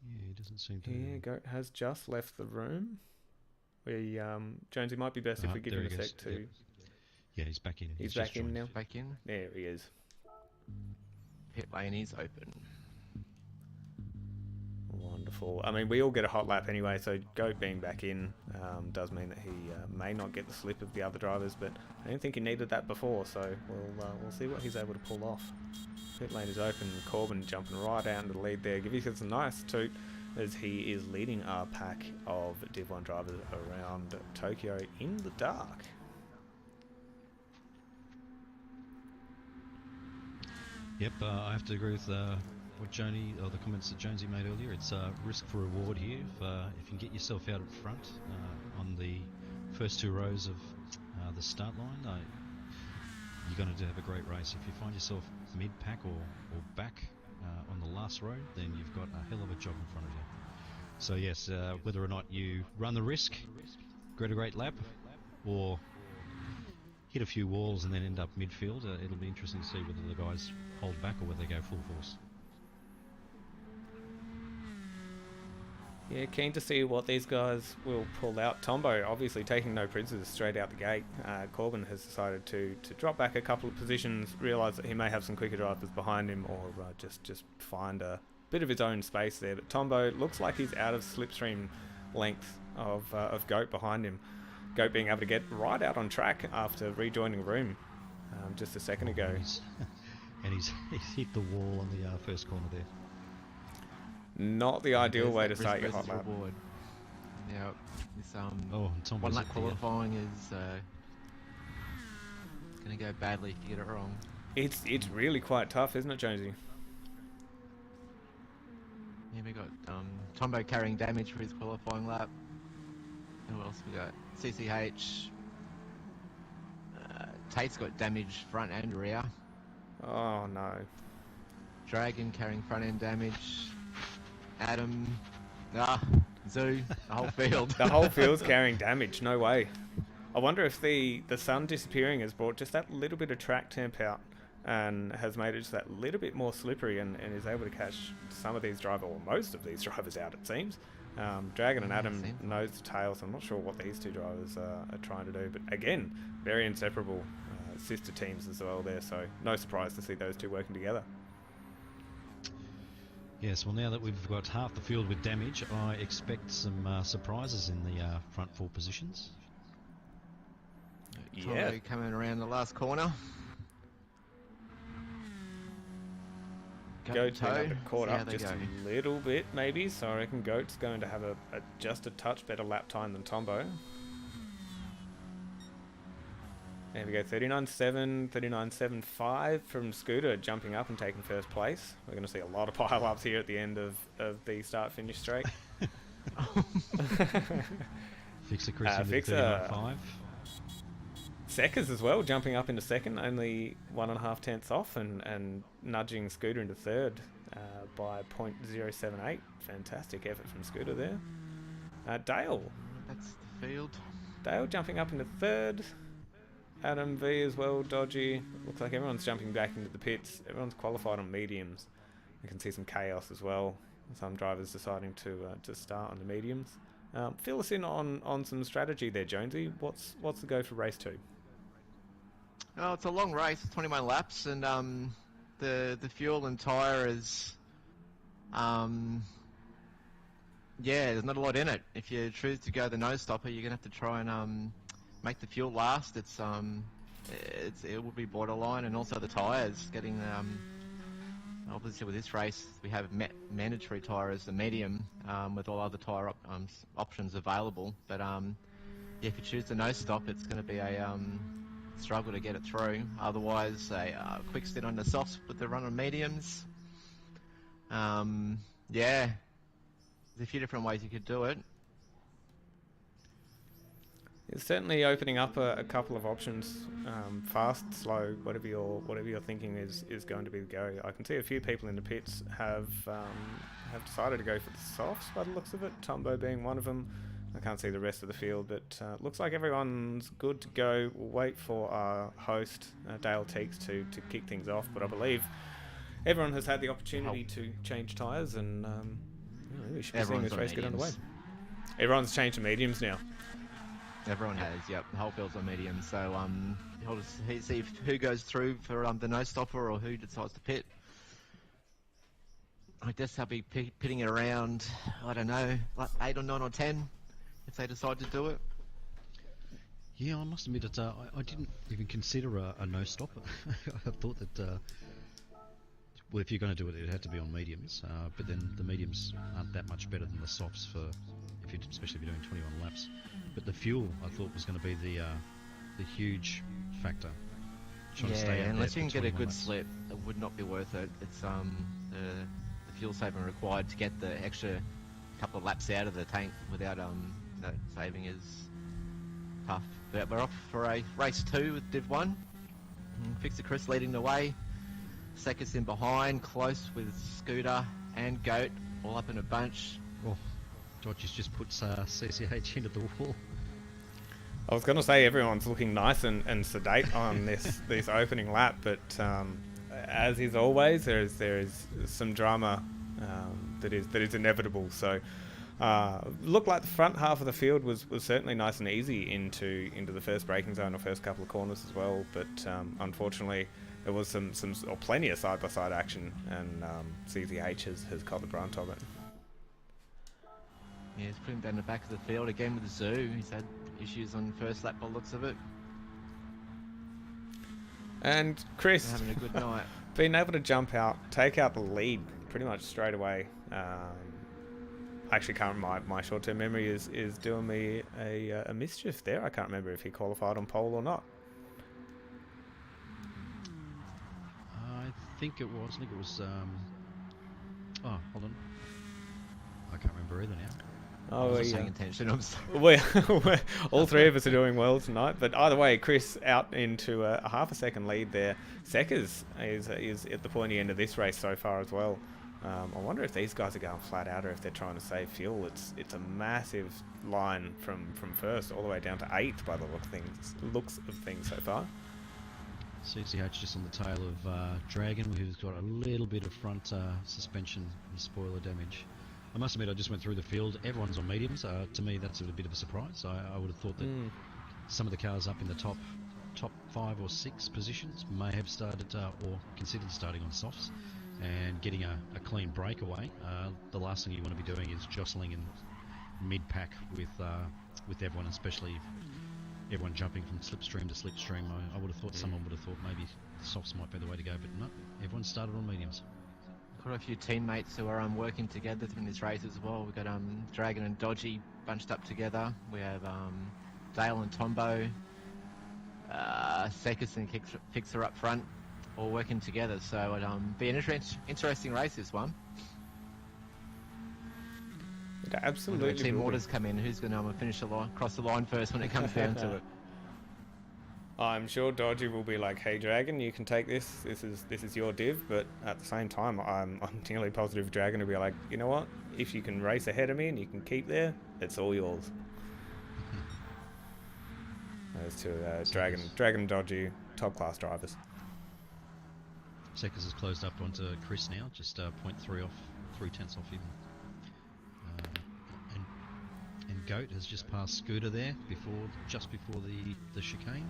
Yeah, he doesn't seem to. Yeah, Goat has just left the room. We Jonesy, might be best if we give there him he a goes. sec to. Yep. Yeah, he's back in. He's just back in joined. now. Back in. There he is. Pit lane is open. Wonderful. I mean, we all get a hot lap anyway, so Goat being back in does mean that he may not get the slip of the other drivers, but I didn't think he needed that before, so we'll see what he's able to pull off. Pit lane is open. Corbin jumping right out into the lead there. Give us a nice toot as he is leading our pack of Div1 drivers around Tokyo in the dark. Yep, I have to agree with what the comments that Jonesy made earlier. It's risk for reward here. If you can get yourself out up front on the first 2 rows of the start line, you're going to have a great race. If you find yourself mid-pack or back on the last row, then you've got a hell of a job in front of you. So yes, whether or not you run the risk, get a great lap, or hit a few walls and then end up midfield, it'll be interesting to see whether the guys hold back or whether they go full force. Yeah, keen to see what these guys will pull out. Tombo obviously taking no prisoners straight out the gate. Corbin has decided to drop back a couple of positions, realise that he may have some quicker drivers behind him, or just find a bit of his own space there. But Tombo looks like he's out of slipstream length of Goat behind him. Goat being able to get right out on track after rejoining room just a second ago. And he's hit the wall on the first corner there. Not the ideal way to start your hot lap. Reward. Yeah, this And Tombo's one lap up there. qualifying is going to go badly if you get it wrong. It's really quite tough, isn't it, Jonesy? Yeah, we got Tombo carrying damage for his qualifying lap. Who else we got? CCH. Tate's got damage front and rear. Oh no. Dragon carrying front end damage. Adam. Zoo. The whole field. The whole field's carrying damage, no way. I wonder if the sun disappearing has brought just that little bit of track temp out and has made it just that little bit more slippery and is able to catch some of these drivers, or most of these drivers out, it seems. Dragon and Adam nose to tail, so I'm not sure what these two drivers are trying to do, but again, very inseparable sister teams as well there, so no surprise to see those two working together. Yes, well now that we've got half the field with damage, I expect some surprises in the front 4 positions. Yeah. Coming around the last corner. Goat's caught up just a little bit, maybe, so I reckon Goat's going to have just a touch better lap time than Tombo. There we go, 39.7, 39.75 from Scooter, jumping up and taking first place. We're going to see a lot of pile-ups here at the end of the start-finish straight. Fixer Chris into Fixer 39.5. Seckers as well, jumping up into second, only 1.5 tenths off, and nudging Scooter into third by 0.078. Fantastic effort from Scooter there. Dale. That's the field. Dale jumping up into third. Adam V as well, dodgy. Looks like everyone's jumping back into the pits. Everyone's qualified on mediums. You can see some chaos as well. Some drivers deciding to start on the mediums. Fill us in on some strategy there, Jonesy. What's the go for race 2? Oh, it's a long race, 21 laps, and the fuel and tyre is, there's not a lot in it. If you choose to go the nose stopper, you're gonna have to try and make the fuel last. It will be borderline, and also the tyres getting. Obviously, with this race, we have mandatory tyre as the medium, with all other tyre options available. But if you choose the nose stop, it's going to be a struggle to get it through. Otherwise, a quick stint on the softs with the run on mediums. There's a few different ways you could do it. It's certainly opening up a couple of options. Fast, slow, whatever you're thinking is going to be the go. I can see a few people in the pits have decided to go for the softs by the looks of it. Tombo being one of them. I can't see the rest of the field, but looks like everyone's good to go. We'll wait for our host Dale Teeks to kick things off, but I believe everyone has had the opportunity to change tyres, and we should be seeing this race get underway. Everyone's changed to mediums now. Everyone has, yep. The whole field's on medium, so he'll just see who goes through for the no stopper or who decides to pit. I guess they'll be pitting it around, I don't know, like 8 or 9 or 10 if they decide to do it. Yeah, I must admit that I didn't even consider a no stopper. I thought that well, if you're going to do it, it had to be on mediums. But then the mediums aren't that much better than the softs for especially if you're doing 21 laps. But the fuel, I thought, was going to be the huge factor. Yeah, unless you can get a good slip, it would not be worth it. It's the fuel saving required to get the extra couple of laps out of the tank without saving is tough. But we're off for a race 2 with Div1. Fixer Chris leading the way. Seconds in behind, close with Scooter and Goat, all up in a bunch. Oh, Dodgy's just puts CCH into the wall. I was going to say everyone's looking nice and sedate on this opening lap, but as is always, there is some drama that is inevitable. So, looked like the front half of the field was certainly nice and easy into the first braking zone or first couple of corners as well. But unfortunately, there was plenty of side by side action, and CCH has caught the brunt of it. Yeah, he's put him down the back of the field again with the Zoo. He's had issues on the first lap by the looks of it. And Chris, having a good night. Being able to jump out, take out the lead pretty much straight away. I actually can't. My short-term memory is doing me a mischief there. I can't remember if he qualified on pole or not. I think it was. Oh, hold on. I can't remember either now. I wasn't paying attention. I'm sorry. All three of us are doing well tonight. But either way, Chris out into a half a second lead there. Seckers is at the pointy end of this race so far as well. I wonder if these guys are going flat out or if they're trying to save fuel. It's a massive line from first all the way down to 8th by the looks of things so far. CCH just on the tail of Dragon, who's got a little bit of front suspension and spoiler damage. I must admit, I just went through the field. Everyone's on mediums. To me, that's a bit of a surprise. I would have thought that some of the cars up in the top 5 or 6 positions may have started or considered starting on softs and getting a clean breakaway. The last thing you want to be doing is jostling in mid-pack with everyone, especially if everyone jumping from slipstream to slipstream. I would have thought someone would have thought maybe softs might be the way to go, but no, everyone started on mediums. Got a few teammates who are working together in this race as well. We've got Dragon and Dodgy bunched up together. We have Dale and Tombo, Sekus and Fixer up front, all working together. So it'll be an interesting race, this one. It absolutely when team orders come in, who's going to finish cross the line first when it comes down to it? I'm sure Dodgy will be like, "Hey, Dragon, you can take this. This is your div." But at the same time, I'm nearly positive Dragon will be like, "You know what? If you can race ahead of me and you can keep there, it's all yours." Those two, Dragon and Dodgy, top class drivers. Seckers has closed up onto Chris now, just 0.3 off, 0.3 off him. And Goat has just passed Scooter there just before the chicane.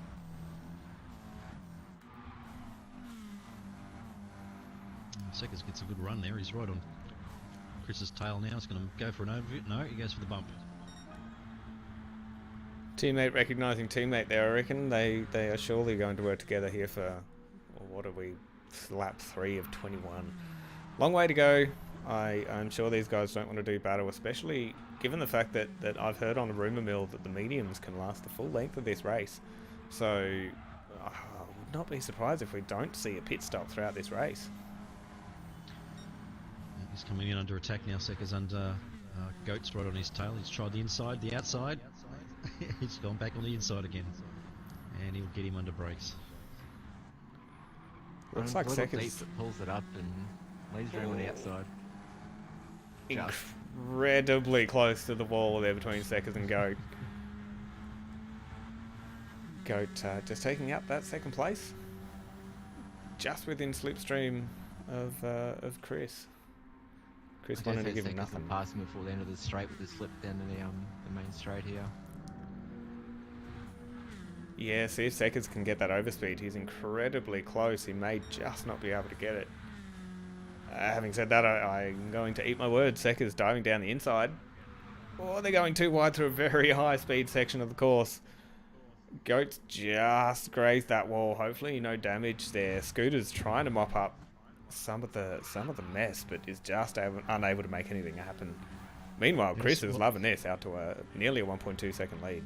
Seckers gets a good run there. He's right on Chris's tail now. He's going to go for an overview. No, he goes for the bump. Teammate recognising teammate there, I reckon. They are surely going to work together here for, what are we, lap 3 of 21. Long way to go. I'm sure these guys don't want to do battle, especially given the fact that I've heard on a rumour mill that the mediums can last the full length of this race. So I would not be surprised if we don't see a pit stop throughout this race. He's coming in under attack now. Seckers under Goat's right on his tail. He's tried the inside, the outside. He's gone back on the inside again, and he'll get him under brakes. Looks like Seckers pulls it up and leaves room on the outside. Incredibly close to the wall there between Seckers and Goat. Goat just taking out that second place, just within slipstream of Chris. Chris I wanted to dare give say him Seconds nothing. will pass him before the end of the straight with the slip down to the main straight here. Yeah, see if Seconds can get that overspeed. He's incredibly close. He may just not be able to get it. Having said that, I'm going to eat my words. Seconds diving down the inside. Oh, they're going too wide through a very high speed section of the course. Goats just grazed that wall. Hopefully no damage there. Scooter's trying to mop up some of the mess, but is just unable to make anything happen. Meanwhile, Chris is loving this, out to nearly a 1.2 second lead.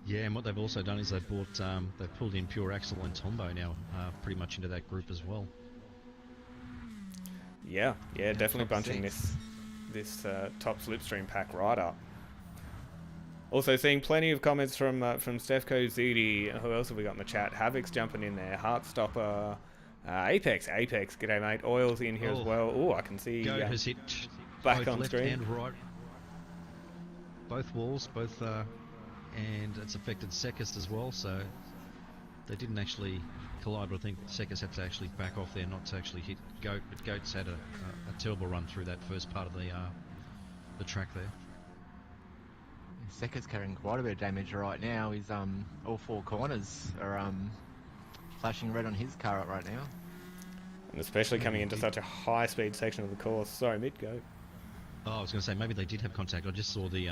Yeah, and what they've also done is they've pulled in Pure Axel and Tombo now, pretty much into that group as well. Yeah, definitely bunching this top slipstream pack right up. Also seeing plenty of comments from Stefko, Zudi. Who else have we got in the chat? Havoc's jumping in there. Heartstopper, Apex, g'day mate. Oil's in here as well. Oh, I can see. Goat has hit back both on left screen. and right, both walls, and it's affected Sekis as well. So they didn't actually collide, but I think Sekis had to actually back off there, not to actually hit Goat. But Goat's had a terrible run through that first part of the track there. Seconds carrying quite a bit of damage right now. He's all four corners are flashing red on his car right now. And especially coming into such a high speed section of the course. Sorry, mid go. Oh, I was going to say maybe they did have contact. I just saw the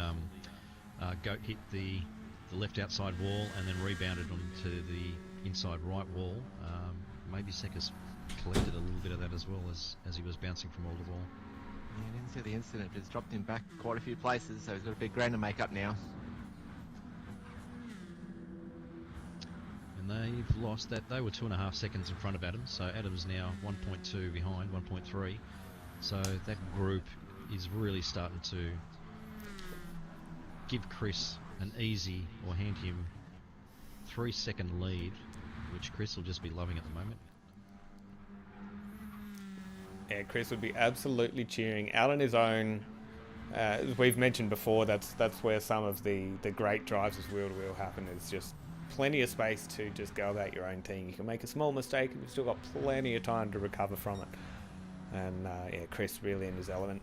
Goat hit the left outside wall and then rebounded onto the inside right wall. Maybe Sekis collected a little bit of that as well as he was bouncing from wall to wall. Yeah, I didn't see the incident, but it's dropped him back quite a few places, so he's got a big ground to make up now. And they've lost that. They were 2.5 seconds in front of Adam, so Adam's now 1.2 behind, 1.3. So that group is really starting to give Chris an easy, or hand him 3-second lead, which Chris will just be loving at the moment. Yeah, Chris would be absolutely cheering out on his own. As we've mentioned before, that's where some of the great drives as wheel to wheel happen. Is just plenty of space to just go about your own thing. You can make a small mistake and you've still got plenty of time to recover from it. And yeah, Chris really in his element.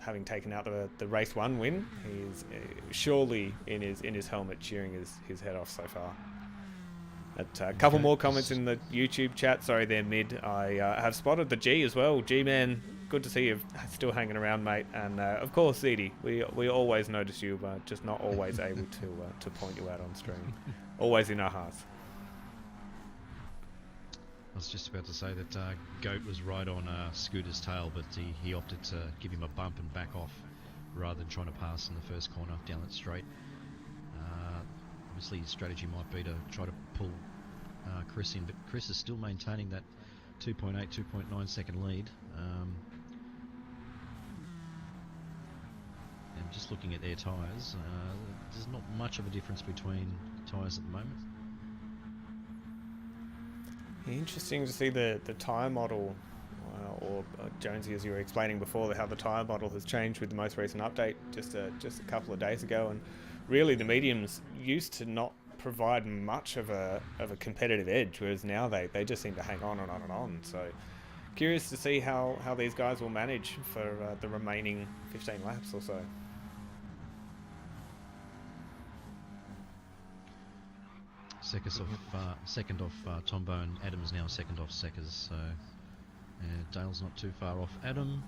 Having taken out the race 1 win, he's surely in his helmet cheering his head off so far. A couple more comments in the YouTube chat. Sorry, they're mid. I have spotted the G as well. G-Man, good to see you still hanging around, mate. And of course, Zeddy, we always notice you, but just not always able to point you out on stream. Always in our hearts. I was just about to say that Goat was right on Scooter's tail, but he opted to give him a bump and back off rather than trying to pass in the first corner down that straight. Obviously his strategy might be to try to pull Chris in, but Chris is still maintaining that 2.8, 2.9 second lead. And just looking at their tyres, there's not much of a difference between tyres at the moment. Interesting to see the tyre model, or Jonesy, as you were explaining before, how the tyre model has changed with the most recent update just a couple of days ago. And really the mediums used to not provide much of a competitive edge, whereas now they just seem to hang on and on and on. So curious to see how these guys will manage for the remaining 15 laps or so. Sekis off, second off Tombo, and Adam's now second off Sekis. So Dale's not too far off Adam.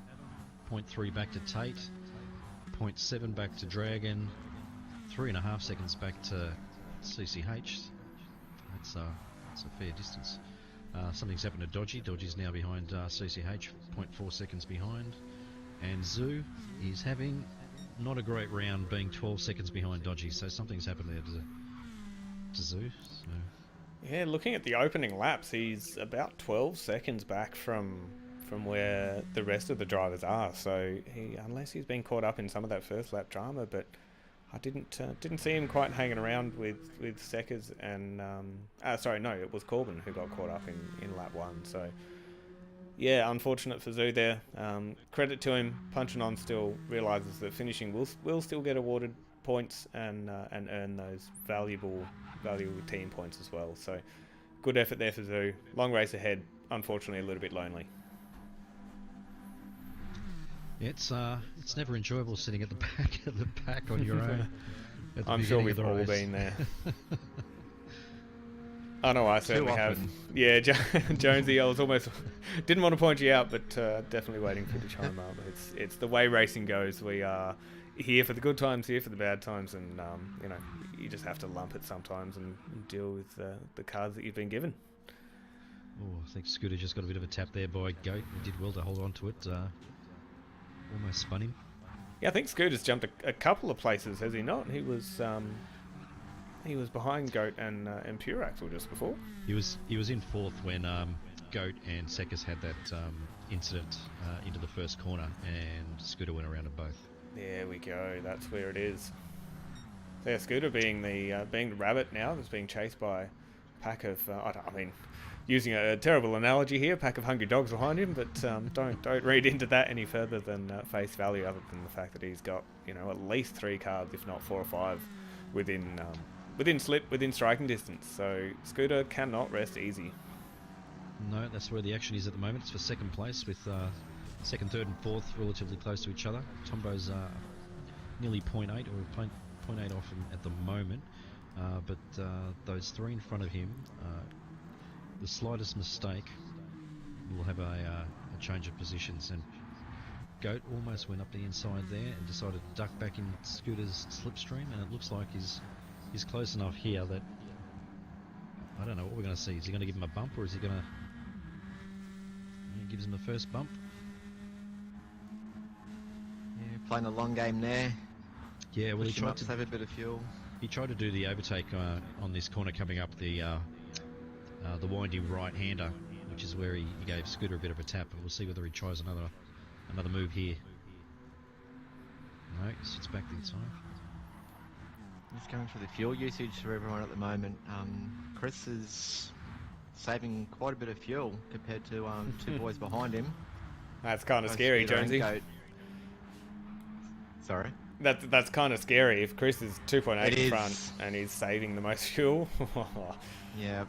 0.3 back to Tate. 0.7 back to Dragon. 3.5 seconds back to CCH. That's a fair distance. Something's happened to Dodgy. Dodgy's now behind CCH. 0.4 seconds behind. And Zoo is having not a great round, being 12 seconds behind Dodgy. So something's happened there to Zoo. So. Yeah, looking at the opening laps, he's about 12 seconds back from where the rest of the drivers are. So unless he's been caught up in some of that first lap drama, but I didn't see him quite hanging around with Sekers and sorry, no, it was Corbin who got caught up in lap 1. So yeah, unfortunate for Zoo there. Credit to him, punching on still, realises that finishing will still get awarded points and earn those valuable team points as well. So good effort there for Zoo. Long race ahead, unfortunately a little bit lonely. It's never enjoyable sitting at the back of the pack on your own. At the I'm sure beginning we've of the all race. been there. I know I certainly have. often. Yeah, Jonesy, I was almost didn't want to point you out, but definitely waiting for you to chime up. It's the way racing goes. We are here for the good times, here for the bad times, and you know, you just have to lump it sometimes and deal with the cards that you've been given. Oh, I think Scooter just got a bit of a tap there by Goat. He did well to hold on to it. Almost spun him. Yeah, I think Scooter's jumped a couple of places, has he not? He was behind Goat and Pure Axel just before. He was in fourth when Goat and Sekas had that incident into the first corner, and Scooter went around them both. There we go. That's where it is. So yeah, Scooter being the rabbit now, that's being chased by a pack of I mean, using a terrible analogy here, a pack of hungry dogs behind him, but don't read into that any further than face value, other than the fact that he's got, you know, at least 3 cards, if not 4 or 5, within striking distance. So Scooter cannot rest easy. No, that's where the action is at the moment. It's for second place with second, third, and fourth relatively close to each other. Tombo's nearly 0.8 or 0.8 off him at the moment, but those 3 in front of him. The slightest mistake will have a change of positions, and Goat almost went up the inside there and decided to duck back in Scooter's slipstream, and it looks like he's close enough here that I don't know what we're going to see. Is he going to give him a bump, or is he going to gives him the first bump? Yeah, playing a long game there. Yeah, well, he Push him tried up, to save a bit of fuel. He tried to do the overtake on this corner coming up the winding right-hander, which is where he gave Scooter a bit of a tap. But we'll see whether he tries another move here. No, he sits back the time. Just going through the fuel usage for everyone at the moment. Chris is saving quite a bit of fuel compared to 2 boys behind him. That's kind of Both scary, Scooter and Jonesy. Goat. Sorry? That's kind of scary. If Chris is 2.8 It in is. front and he's saving the most fuel. Yeah,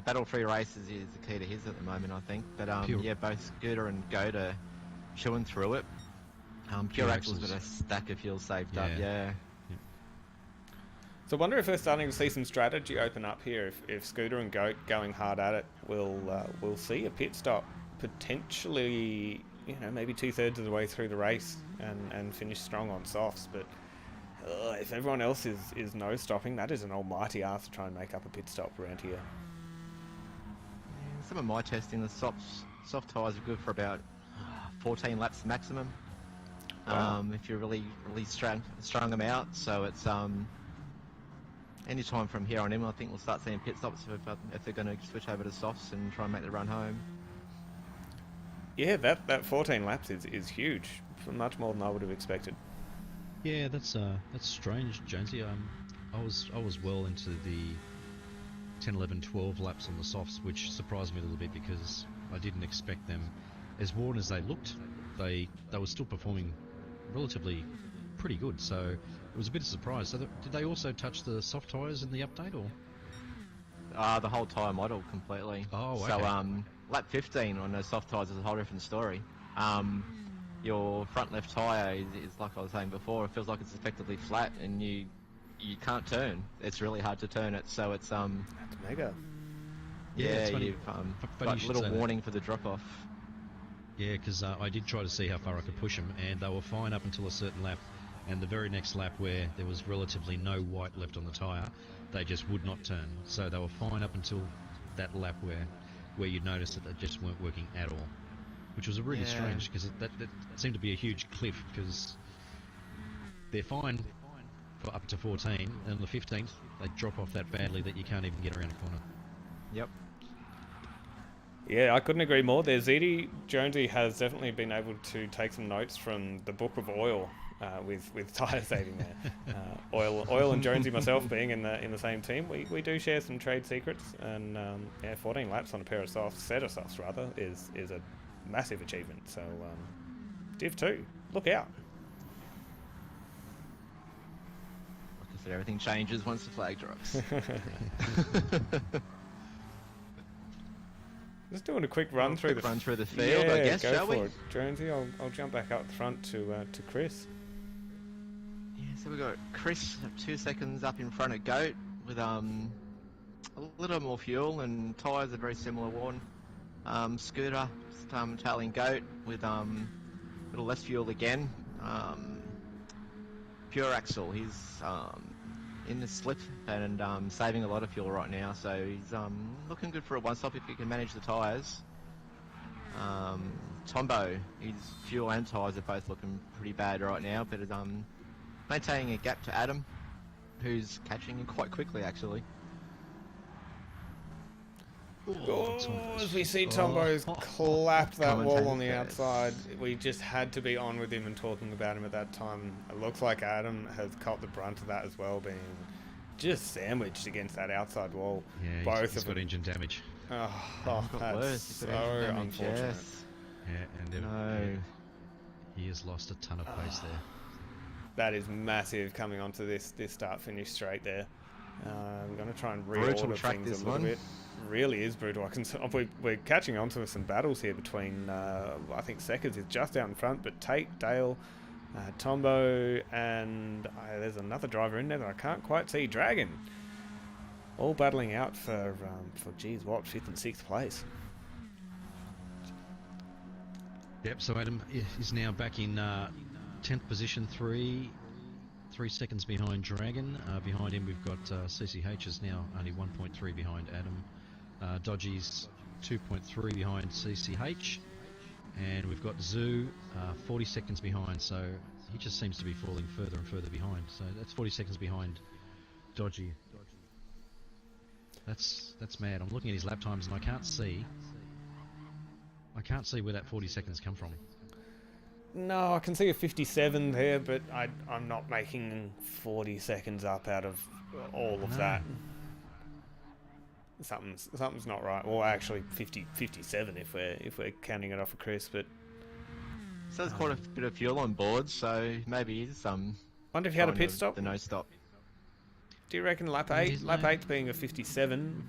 battle-free races is the key to his at the moment, I think. But yeah, both Scooter and Goat are chewing through it. Pure Axel's got a stack of fuel saved up, yeah. So I wonder if we're starting to see some strategy open up here. If Scooter and Goat going hard at it, we'll see a pit stop potentially, you know, maybe 2/3 of the way through the race and finish strong on softs. But if everyone else is no stopping, that is an almighty ask to try and make up a pit stop around here. Some of my testing, the soft tyres are good for about 14 laps maximum. Wow. If you really strung them out. So it's any time from here on in, I think we'll start seeing pit stops if they're going to switch over to softs and try and make the run home. Yeah, that 14 laps is huge, much more than I would have expected. Yeah, that's strange, Jonesy. I was well into the 10, 11, 12 laps on the softs, which surprised me a little bit because I didn't expect them, as worn as they looked, they were still performing relatively pretty good. So it was a bit of a surprise. So did they also touch the soft tyres in the update, or? The whole tyre model completely. Oh, okay. So lap 15 on those soft tyres is a whole different story. Your front left tyre is like I was saying before. It feels like it's effectively flat, and you can't turn. It's really hard to turn it. So it's That's mega. Yeah, it's funny. you've Funny got you a should little say that. warning for the drop off. Yeah, because I did try to see how far I could push them, and they were fine up until a certain lap. And the very next lap, where there was relatively no white left on the tyre, they just would not turn. So they were fine up until that lap where you noticed that they just weren't working at all, which was really strange because that seemed to be a huge cliff, because they're fine for up to 14, and on the 15th they drop off that badly that you can't even get around a corner. Yep. Yeah, I couldn't agree more there. ZD Jonesy has definitely been able to take some notes from the Book of Oil with tyre saving there. Oil and Jonesy, myself being in the same team, we do share some trade secrets, and 14 laps on a pair of softs, set of softs rather, is a massive achievement. So Div2, look out. Like I said, everything changes once the flag drops. Just doing a quick run through run through the field, yeah, I guess, go shall for we? it. Jonesy, I'll jump back up the front to Chris. Yeah, so we've got Chris 2 seconds up in front of Goat with a little more fuel, and tyres are very similar one. Scooter tailing Goat with a little less fuel again. Pure Axel, he's in the slip and saving a lot of fuel right now, so he's looking good for a one-stop if he can manage the tyres. Tombo, his fuel and tyres are both looking pretty bad right now, but maintaining a gap to Adam, who's catching him quite quickly actually. As we see Tombo's clapped that Come and wall take on his the face. outside, we just had to be on with him and talking about him at that time. It looks like Adam has caught the brunt of that as well, being just sandwiched against that outside wall. Yeah, Both he's of got them. engine damage. Oh, Got that's worse, so he's got engine damage, unfortunate. yes. Yeah, and No. he has lost a ton of pace there. That is massive coming onto this start-finish straight there. I'm going to try and Brutal reorder track things this a little one. bit. Really is brutal. We're catching on to some battles here between, I think Seckers is just out in front, but Tate, Dale, Tombo, and there's another driver in there that I can't quite see, Dragon. All battling out for geez, what, 5th and 6th place. Yep, so Adam is now back in 10th position, 3 seconds behind Dragon. Behind him we've got CCH is now only 1.3 behind Adam. Dodgy's 2.3 behind CCH. And we've got Zoo 40 seconds behind, so he just seems to be falling further and further behind. So that's 40 seconds behind Dodgy. That's mad. I'm looking at his lap times and I can't see where that 40 seconds come from. No, I can see a 57 there, but I'm not making 40 seconds up out of all of that. Something's not right. Well, actually 57 if we're counting it off of Chris, but So there's quite a bit of fuel on board, so maybe it's wonder if you had a pit stop. The no stop. Do you reckon lap 8? Lap 8 being a 57.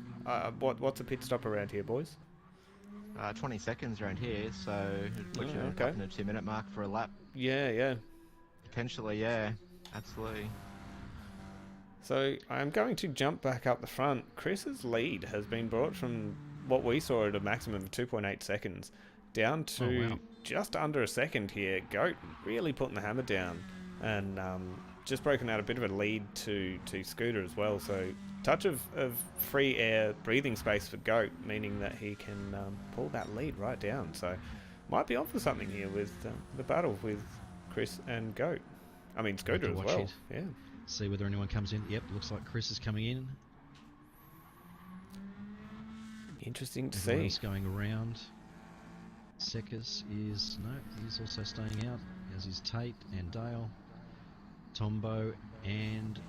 What's a pit stop around here, boys? 20 seconds around here, so it'd put you okay. up in a 2-minute mark for a lap. Yeah. Potentially, yeah, absolutely. So I'm going to jump back up the front. Chris's lead has been brought from what we saw at a maximum of 2.8 seconds down to just under a second here. Goat really putting the hammer down and just broken out a bit of a lead to Scooter as well. So touch of free air breathing space for Goat, meaning that he can pull that lead right down. So might be on for something here with the battle with Chris and Goat. I mean Scooter as well. Yeah. See whether anyone comes in. Yep, looks like Chris is coming in. Interesting to Everyone see. else going around. Seckers is he's also staying out, as is Tate and Dale, Tombo and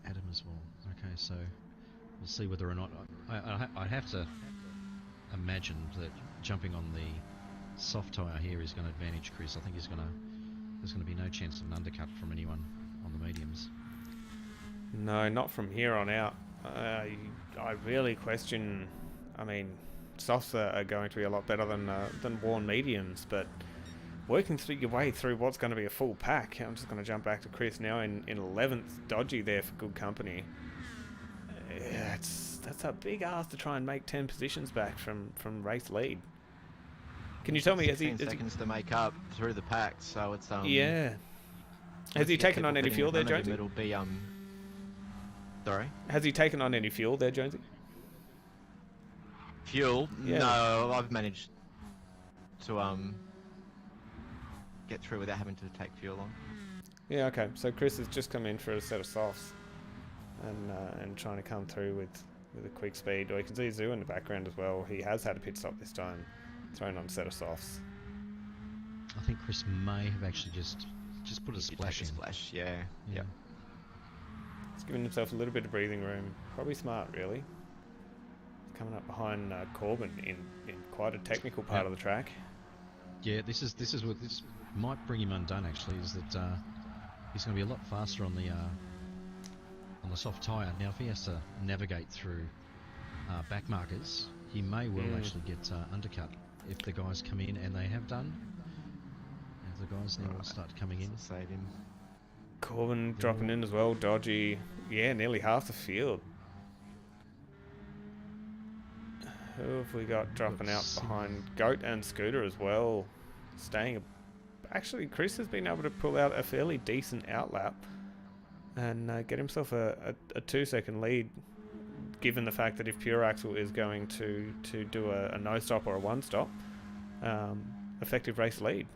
Adam as well. Okay, so we'll see whether or not I'd have to imagine that jumping on the soft tyre here is going to advantage Chris. I think there's going to be no chance of an undercut from anyone on the mediums. No, not from here on out. I really question. I mean, softs are going to be a lot better than worn mediums, but working through your way through what's going to be a full pack. I'm just going to jump back to Chris now in 11th. Dodgy there for good company. Yeah, that's a big ask to try and make 10 positions back from race lead. Can you tell me, has 16 seconds to make up through the pack, so it's yeah. Has he taken on any fuel there, Jonesy? It'll be sorry. Has he taken on any fuel there, Jonesy? Fuel? Yeah. No, I've managed to get through without having to take fuel on. Yeah, okay. So Chris has just come in for a set of softs and trying to come through with a quick speed. Or you can see Zoo in the background as well. He has had a pit stop this time, thrown on a set of softs. I think Chris may have actually just put a splash in. Splash, yeah. Yeah. He's giving himself a little bit of breathing room. Probably smart, really. Coming up behind Corbin in quite a technical part of the track. Yeah, this is what this might bring him undone. Actually, is that he's going to be a lot faster on the soft tyre. Now, if he has to navigate through back markers, he may well actually get undercut if the guys come in, and they have done. As the guys now will start coming in. Save him. Corbin dropping in as well. Dodgy. Yeah, nearly half the field. Who have we got dropping out behind? Goat and Scooter as well. Staying. Actually, Chris has been able to pull out a fairly decent outlap and get himself a 2-second lead, given the fact that if Pure Axle is going to do a no-stop or a one-stop, effective race lead.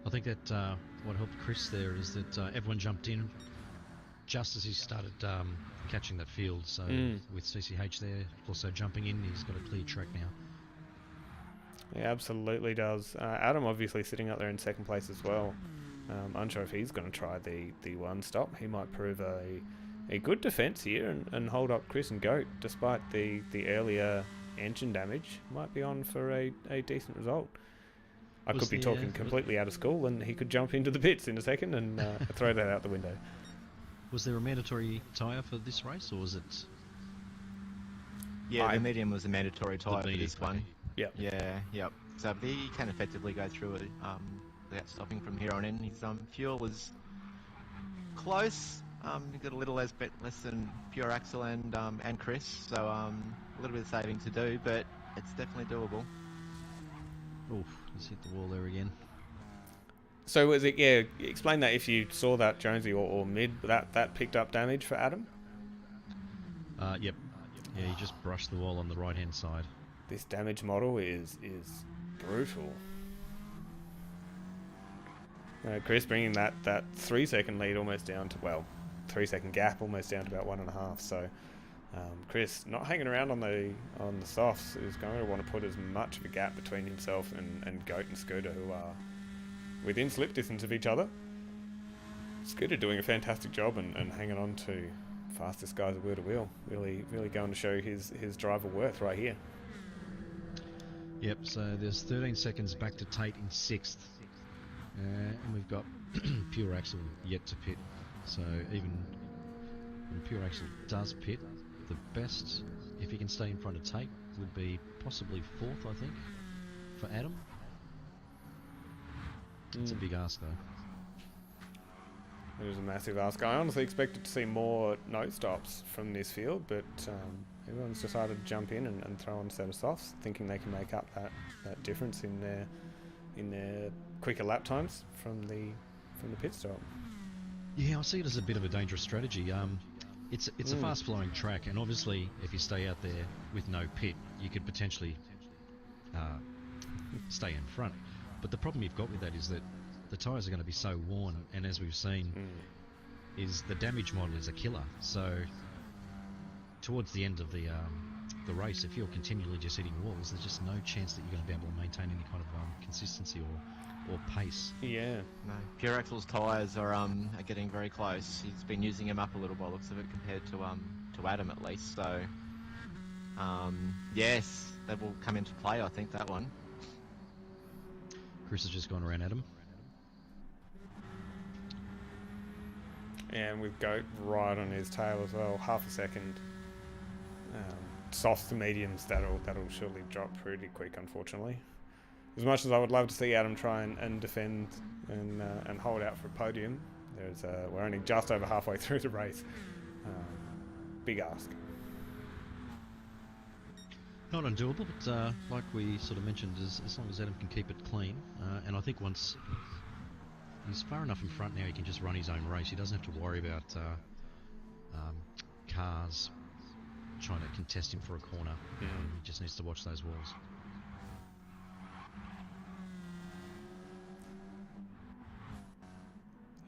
I think that what helped Chris there is that everyone jumped in just as he started catching that field. So with CCH there also jumping in, he's got a clear track now. He absolutely does. Adam obviously sitting up there in second place as well. Unsure if he's going to try the one stop. He might prove a good defence here and hold up Chris and Goat despite the earlier engine damage. Might be on for a decent result. I could be talking completely out of school, and he could jump into the pits in a second and throw that out the window. Was there a mandatory tyre for this race, or was it? Yeah, the medium was a mandatory tyre for this one. Yep. Yeah, yep. So he can effectively go through it without stopping from here on in. His fuel was close. He got a little less than Pure Axle and Chris, so a little bit of saving to do, but it's definitely doable. Oof, he's hit the wall there again. So was it? Yeah, explain that if you saw that, Jonesy, or mid that picked up damage for Adam. Yep. Yeah, he just brushed the wall on the right hand side. This damage model is brutal. Chris bringing that 3-second lead almost down to 3-second gap almost down to about 1.5. So Chris not hanging around on the softs is going to want to put as much of a gap between himself and Goat and Scooter, who are within slip distance of each other. Scooter doing a fantastic job and hanging on to fastest guys at wheel to wheel. Really going to show his driver worth right here. Yep, so there's 13 seconds back to Tate in 6th. And we've got Pure Axle yet to pit. So even when Pure Axle does pit, the best, if he can stay in front of Tate, would be possibly 4th, I think, for Adam. It's a big ask, though. It was a massive ask. I honestly expected to see more no stops from this field, but everyone's decided to jump in and throw on a set of softs, thinking they can make up that difference in their quicker lap times from the pit stop. Yeah, I see it as a bit of a dangerous strategy. It's a fast flowing track, and obviously if you stay out there with no pit, you could potentially stay in front. But the problem you've got with that is that the tyres are going to be so worn, and as we've seen, is the damage model is a killer. So towards the end of the race, if you're continually just hitting walls, there's just no chance that you're going to be able to maintain any kind of consistency or pace. Yeah. No. Pure Axle's tyres are getting very close. He's been using them up a little by the looks of it compared to Adam at least. So yes, that will come into play. I think that one. Chris has just gone around Adam. And we've Goat right on his tail as well, half a second. Softs to mediums, that'll surely drop pretty quick, unfortunately. As much as I would love to see Adam try and defend and hold out for a podium, we're only just over halfway through the race. Big ask. Not undoable, but like we sort of mentioned, as long as Adam can keep it clean, and I think once he's far enough in front now, he can just run his own race. He doesn't have to worry about cars trying to contest him for a corner. He just needs to watch those walls.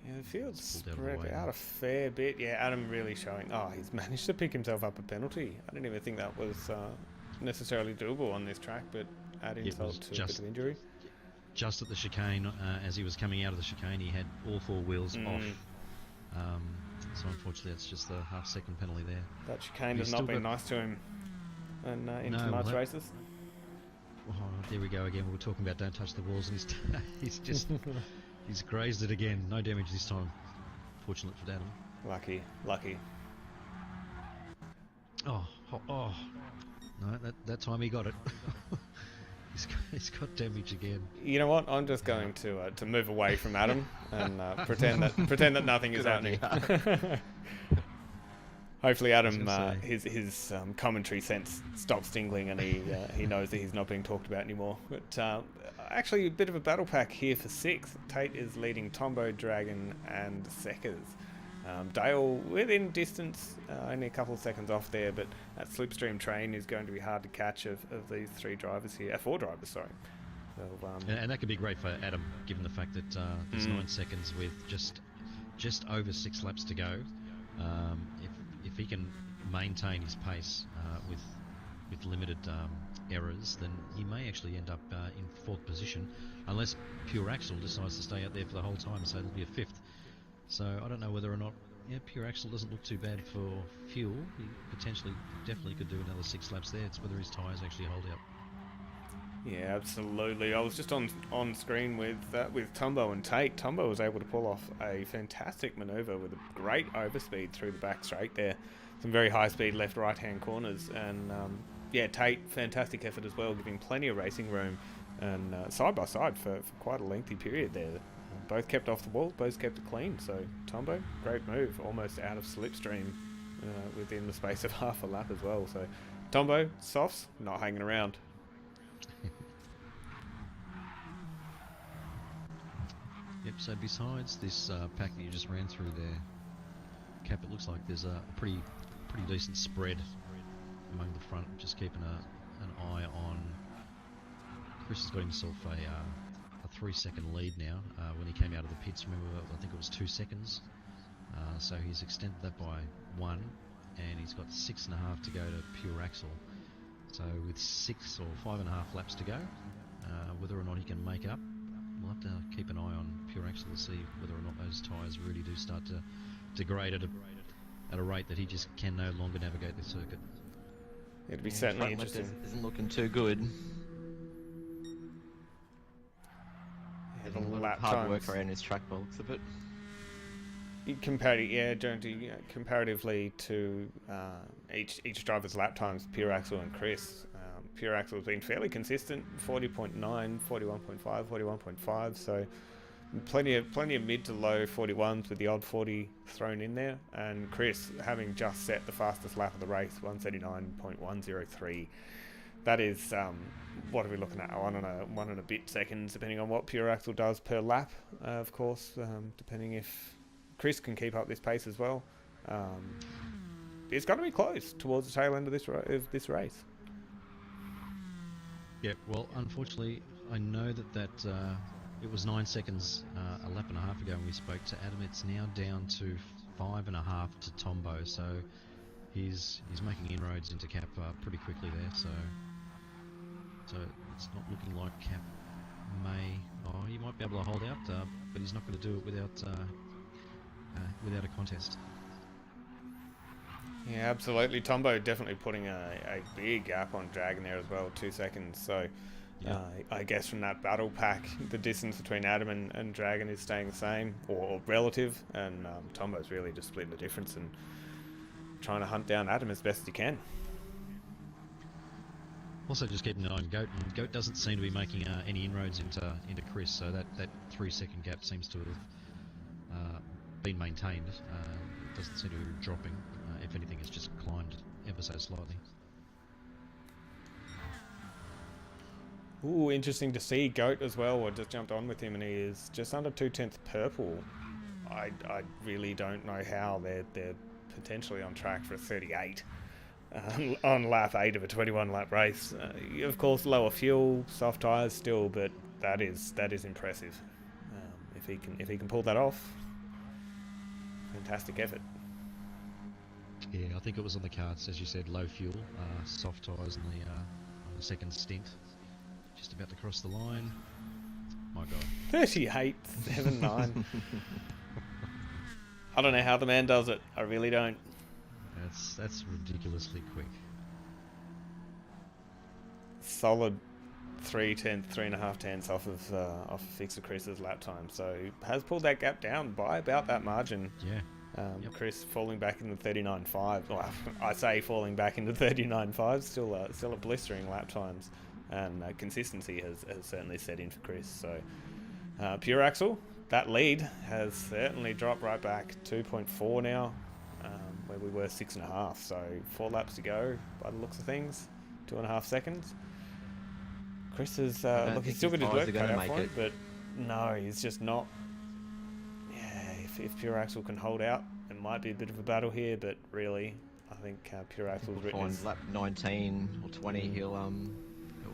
Yeah, the field's spread out a fair bit. Yeah, Adam really showing. Oh, he's managed to pick himself up a penalty. I didn't even think that was necessarily doable on this track, but add insult to a bit of injury. Just at the chicane, as he was coming out of the chicane, he had all 4 wheels off. So unfortunately, that's just a half-second penalty there. That chicane has not been nice to him in tonight's races. Oh, there we go again. We were talking about don't touch the walls, and he's just he's grazed it again. No damage this time. Fortunate for Adam. Lucky. Oh. No, that time he got it. he's got damage again. You know what? I'm just going to move away from Adam and pretend that nothing is happening. Hopefully, Adam, his commentary sense stops tingling and he knows that he's not being talked about anymore. But actually, a bit of a battle pack here for 6th. Tate is leading Tombo, Dragon, and Seckers. Dale within distance, only a couple of seconds off there, but that slipstream train is going to be hard to catch of these 4 drivers, sorry. So, and that could be great for Adam, given the fact that there's 9 seconds with just over 6 laps to go. If he can maintain his pace with limited errors, then he may actually end up in 4th position, unless Pure Axel decides to stay out there for the whole time, so it'll be a 5th. So I don't know whether or not Pure Axel doesn't look too bad for fuel. He definitely could do another 6 laps there. It's whether his tyres actually hold out. Yeah, absolutely. I was just on screen with Tombo and Tate. Tombo was able to pull off a fantastic manoeuvre with a great overspeed through the back straight there. Some very high speed left right hand corners, and Tate, fantastic effort as well, giving plenty of racing room and side by side for quite a lengthy period there. Both kept off the wall, both kept it clean. So Tombo, great move, almost out of slipstream within the space of half a lap as well. So Tombo, softs, not hanging around. Yep, so besides this pack that you just ran through there, Cap, it looks like there's a pretty decent spread among the front. Just keeping an eye on... Chris has got himself a 3-second lead now. When he came out of the pits, remember, I think it was 2 seconds. So he's extended that by 1, and he's got 6.5 to go to Pure Axel. So with 6 or 5.5 laps to go, whether or not he can make up, we'll have to keep an eye on Pure Axel to see whether or not those tyres really do start to degrade at a rate that he just can no longer navigate the circuit. It'd be certainly interesting. Isn't looking too good. The A lot lap of hard times. work around his track by the looks of it. Comparatively to each driver's lap times, Pure Axel and Chris. Pure Axel has been fairly consistent, 40.9, 41.5, 41.5, so plenty of mid to low 41s with the odd 40 thrown in there, and Chris having just set the fastest lap of the race, 139.103. That is, what are we looking at? One and a bit seconds, depending on what Pure Axel does per lap, of course, depending if Chris can keep up this pace as well. It's going to be close towards the tail end of this race. Yeah, well, unfortunately, I know that it was 9 seconds a lap and a half ago when we spoke to Adam. It's now down to 5.5 to Tombo, so he's making inroads into Cap pretty quickly there. So it's not looking like Cap he might be able to hold out, but he's not going to do it without a contest. Yeah, absolutely. Tombo definitely putting a big gap on Dragon there as well, 2 seconds. So Yeah. I guess from that battle pack, the distance between Adam and Dragon is staying the same, or relative, and Tombo's really just splitting the difference and trying to hunt down Adam as best as he can. Also, just keeping an eye on Goat, and Goat doesn't seem to be making any inroads into Chris, so that 3-second gap seems to have been maintained. It doesn't seem to be dropping. If anything, it's just climbed ever so slightly. Ooh, interesting to see Goat as well. I just jumped on with him, and he is just under 2/10 purple. I really don't know how they're potentially on track for a 38 on lap 8 of a 21 lap race. Of course, lower fuel, soft tyres still, but that is impressive. If he can pull that off, fantastic effort. Yeah, I think it was on the cards, as you said, low fuel, soft tyres on the second stint. Just about to cross the line. My God. 38.79. I don't know how the man does it. I really don't. That's ridiculously quick. Solid 3.5 tenths off of Fixer Chris's lap time. So has pulled that gap down by about that margin. Yeah. Chris falling back into 39.5. Well, I say falling back into 39.5. Still a blistering lap times, and consistency has certainly set in for Chris. So Pure Axel, that lead has certainly dropped right back. 2.4 now, where we were 6.5. So 4 laps to go by the looks of things. 2.5 seconds. Chris is look, he's still got his work cut out for him, but no, he's just not. If Pure Axel can hold out, it might be a bit of a battle here, but really, I think Pure Axel's written his... lap 19 or 20, he'll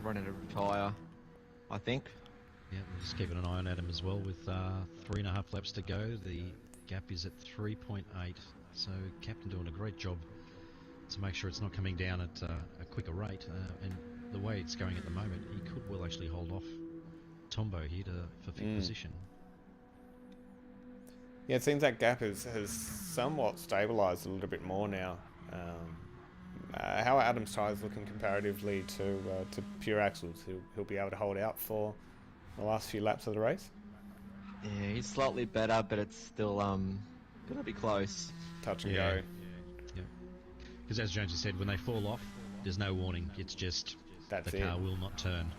run out of tyre, I think. Yeah, we're just keeping an eye on Adam as well. With 3.5 laps to go, the gap is at 3.8. So Captain doing a great job to make sure it's not coming down at a quicker rate. And the way it's going at the moment, he could well actually hold off Tombo here for fifth position. Yeah, it seems that gap has somewhat stabilised a little bit more now. How are Adam's tyres looking comparatively to Pure Axel's? He'll be able to hold out for the last few laps of the race? Yeah, he's slightly better, but it's still gonna be close. Touch and go. Yeah. Because as Jonesy said, when they fall off, there's no warning. It's just the car will not turn.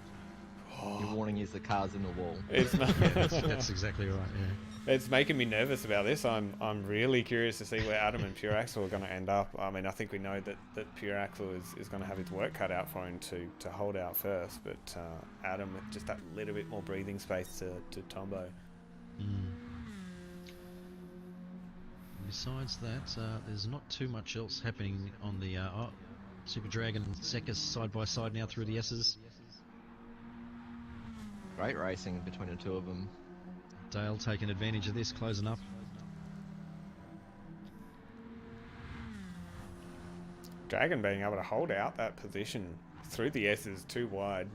Your warning is the car's in the wall. It's not that's exactly right. Yeah. It's making me nervous about this. I'm really curious to see where Adam and Pure Axel are going to end up. I mean, I think we know that Pure Axel is going to have his work cut out for him to hold out first, but Adam just that little bit more breathing space to Tombo. Besides that, there's not too much else happening on the Super Dragon and Sekis side by side now through the S's. Great racing between the two of them. Dale taking advantage of this, closing up. Dragon being able to hold out that position through the S's too wide.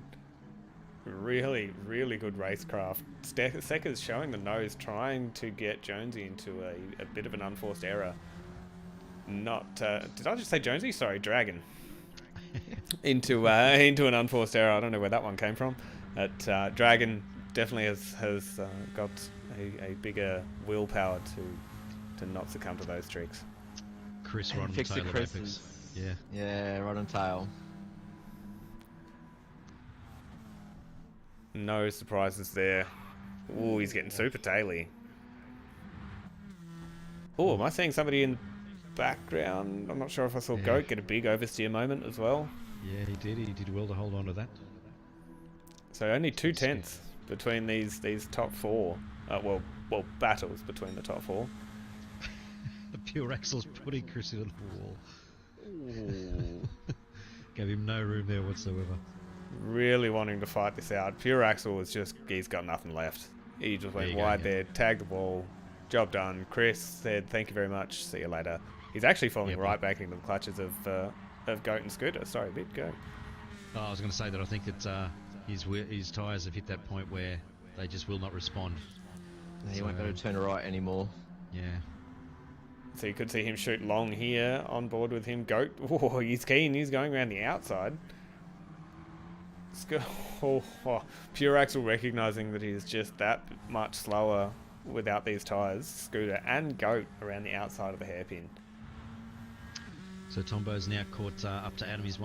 Really, really good racecraft. Sekker's showing the nose, trying to get Jonesy into a bit of an unforced error. Not did I just say Jonesy? Sorry, Dragon. into an unforced error. I don't know where that one came from. But Dragon definitely has got a bigger willpower to not succumb to those tricks. Chris right on tail of Apex. Yeah, right on tail. No surprises there. Ooh, he's getting super taily. Oh, am I seeing somebody in the background? I'm not sure if I saw Goat get a big oversteer moment as well. Yeah, he did. He did well to hold on to that. So only 2/10 between these top four. Well, battles between the top four. The Pure Axel's putting Chris into the wall. Gave him no room there whatsoever. Really wanting to fight this out. Pure Axel was he's got nothing left. He just went wide there, tagged the wall, job done. Chris said, thank you very much, see you later. He's actually falling right back into the clutches of Goat and Scooter. Sorry, Bid, go. Oh, I was going to say that I think that his tyres have hit that point where they just will not respond. He won't be able to turn right anymore. Yeah. So you could see him shoot long here on board with him. Goat, oh, he's keen. He's going around the outside. Pure Axel recognising that he's just that much slower without these tyres. Scooter and Goat around the outside of the hairpin. So Tombo's now caught up to Adam. He's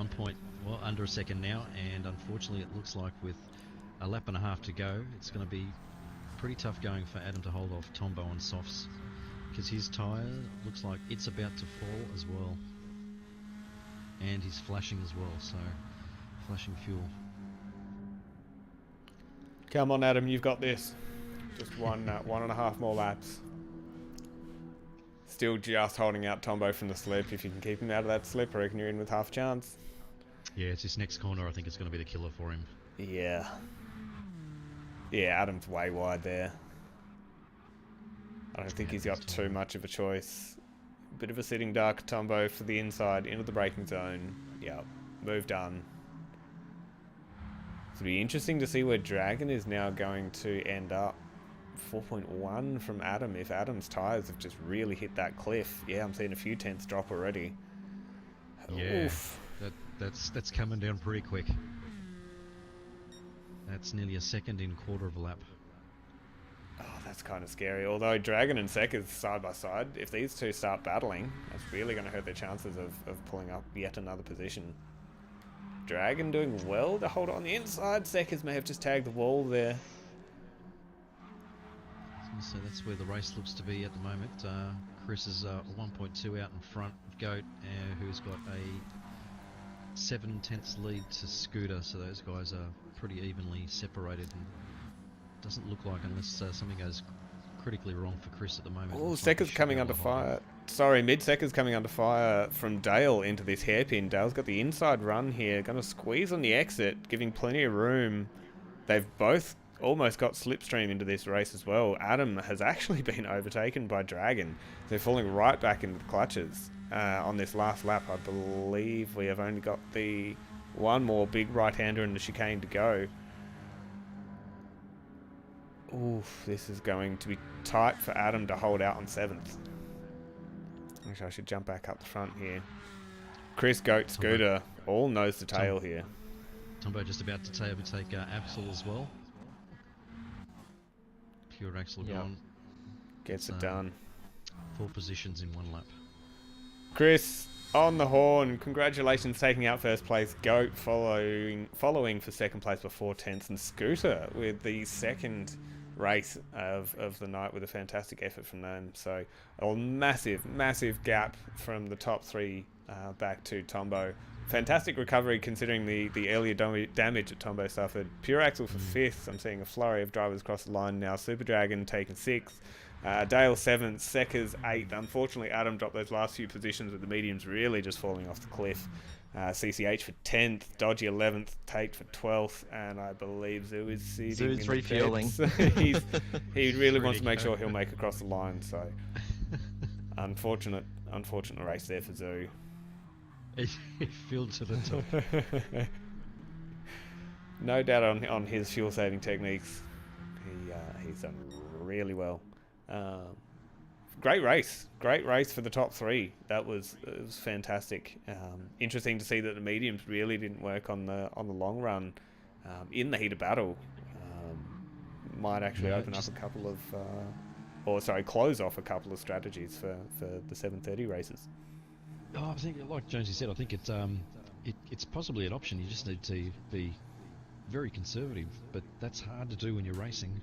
under a second now, and unfortunately it looks like with a lap and a half to go, it's going to be pretty tough going for Adam to hold off Tombo on softs, because his tyre looks like it's about to fall as well, and he's flashing as well, so flashing fuel. Come on, Adam, you've got this. Just one and a half more laps. Still just holding out Tombo from the slip. If you can keep him out of that slip, I reckon you're in with half a chance. Yeah, it's this next corner. I think it's going to be the killer for him. Yeah. Yeah, Adam's way wide there. I don't think he's got too much of a choice. Bit of a sitting duck. Tombo for the inside, into the braking zone. Yep, move done. It'll be interesting to see where Dragon is now going to end up. 4.1 from Adam. If Adam's tyres have just really hit that cliff. Yeah, I'm seeing a few tenths drop already. Yeah, oof. That's coming down pretty quick. That's nearly a second in quarter of a lap. Oh, that's kind of scary. Although Dragon and Sekaz side by side, if these two start battling, that's really going to hurt their chances of pulling up yet another position. Dragon doing well to hold it on the inside. Sekaz may have just tagged the wall there. So that's where the race looks to be at the moment. Chris is 1.2 out in front of Goat, who's got a 7/10 lead to Scooter. So those guys are pretty evenly separated. And doesn't look like, unless something goes critically wrong for Chris at the moment. Oh, Sekaz coming under fire. Sorry, Mid-Sekaz coming under fire from Dale into this hairpin. Dale's got the inside run here. Going to squeeze on the exit, giving plenty of room. They've both almost got slipstream into this race as well. Adam has actually been overtaken by Dragon. They're falling right back into the clutches on this last lap. I believe we have only got the one more big right-hander in the chicane to go. Oof, this is going to be tight for Adam to hold out on 7th. Actually, I should jump back up the front here. Chris, Goat, Scooter, all nose to tail here. Tombo just about to take Absol as well. Pure Axel gone. Gets it done. 4 positions in 1 lap. Chris on the horn. Congratulations taking out first place. Goat following for second place before 10th, and Scooter with the second race of the night with a fantastic effort from them. So a massive gap from the top 3 back to Tombo. Fantastic recovery considering the earlier damage that Tombo suffered. Pure Axel for 5th. I'm seeing a flurry of drivers across the line now. Super Dragon taking 6th. Dale 7th. Sekaz 8th. Unfortunately, Adam dropped those last few positions with the mediums really just falling off the cliff. CCH for 10th. Dodgy 11th. Tate for 12th. And I believe Zoo is seating. Zoo's refueling. So he really wants to make sure he'll make across the line. So unfortunate race there for Zoo. He filled to the top. No doubt on his fuel saving techniques. He's done really well. Great race for the top 3. It was fantastic. Interesting to see that the mediums really didn't work on the long run in the heat of battle. Might actually open up a couple of, close off a couple of strategies for the 7:30 races. I think, like Jonesy said, I think it's possibly an option. You just need to be very conservative, but that's hard to do when you're racing.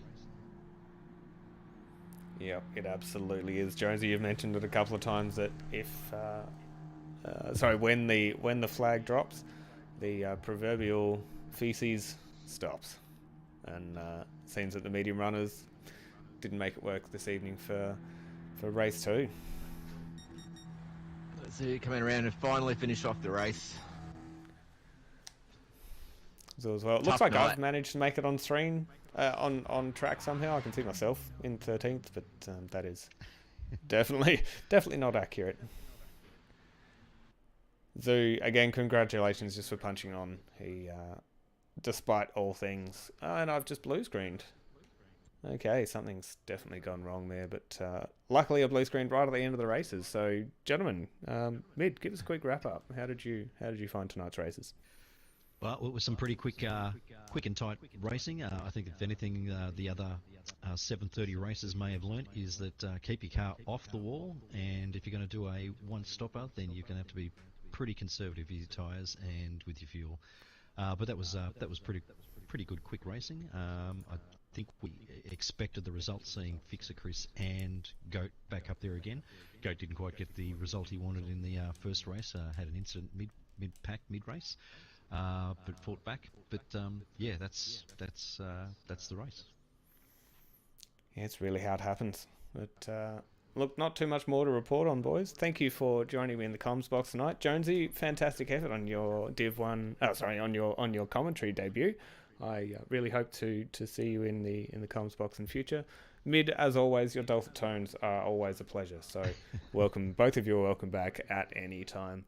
Yeah, it absolutely is. Jonesy, you've mentioned it a couple of times that when the flag drops, the proverbial feces stops, and seems that the medium runners didn't make it work this evening for race 2. So you're coming around and finally finish off the race. So as well, it looks like I've managed to make it on screen, on track somehow. I can see myself in 13th, but that is definitely not accurate. Zoo, again, congratulations just for punching on. He, despite all things, and I've just blue screened. Okay, something's definitely gone wrong there, but luckily a blue screen right at the end of the races. So, gentlemen, Mid, give us a quick wrap up. How did you find tonight's races? Well, it was some pretty quick and tight racing. I think if anything, the other 7:30 races may have learnt is that keep your car off the wall, and if you're going to do a one-stopper, then you're going to have to be pretty conservative with your tyres and with your fuel. But that was pretty good quick racing. I think we expected the result, seeing Fixer Chris and Goat back up there again. Goat didn't quite get the result he wanted in the first race. Had an incident mid-race, but fought back. But yeah, that's the race. Yeah, it's really how it happens. But look, not too much more to report on, boys. Thank you for joining me in the comms box tonight. Jonesy, fantastic effort on your Div1. On your commentary debut. I really hope to see you in the comms box in future. Mid, as always, your dulcet tones are always a pleasure. So welcome, both of you are welcome back at any time.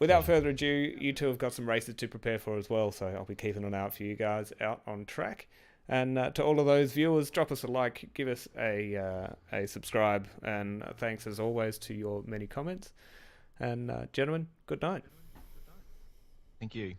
Without further ado, you two have got some races to prepare for as well. So I'll be keeping an eye out for you guys out on track. And to all of those viewers, drop us a like, give us a subscribe, and thanks as always to your many comments. And gentlemen, good night. Thank you.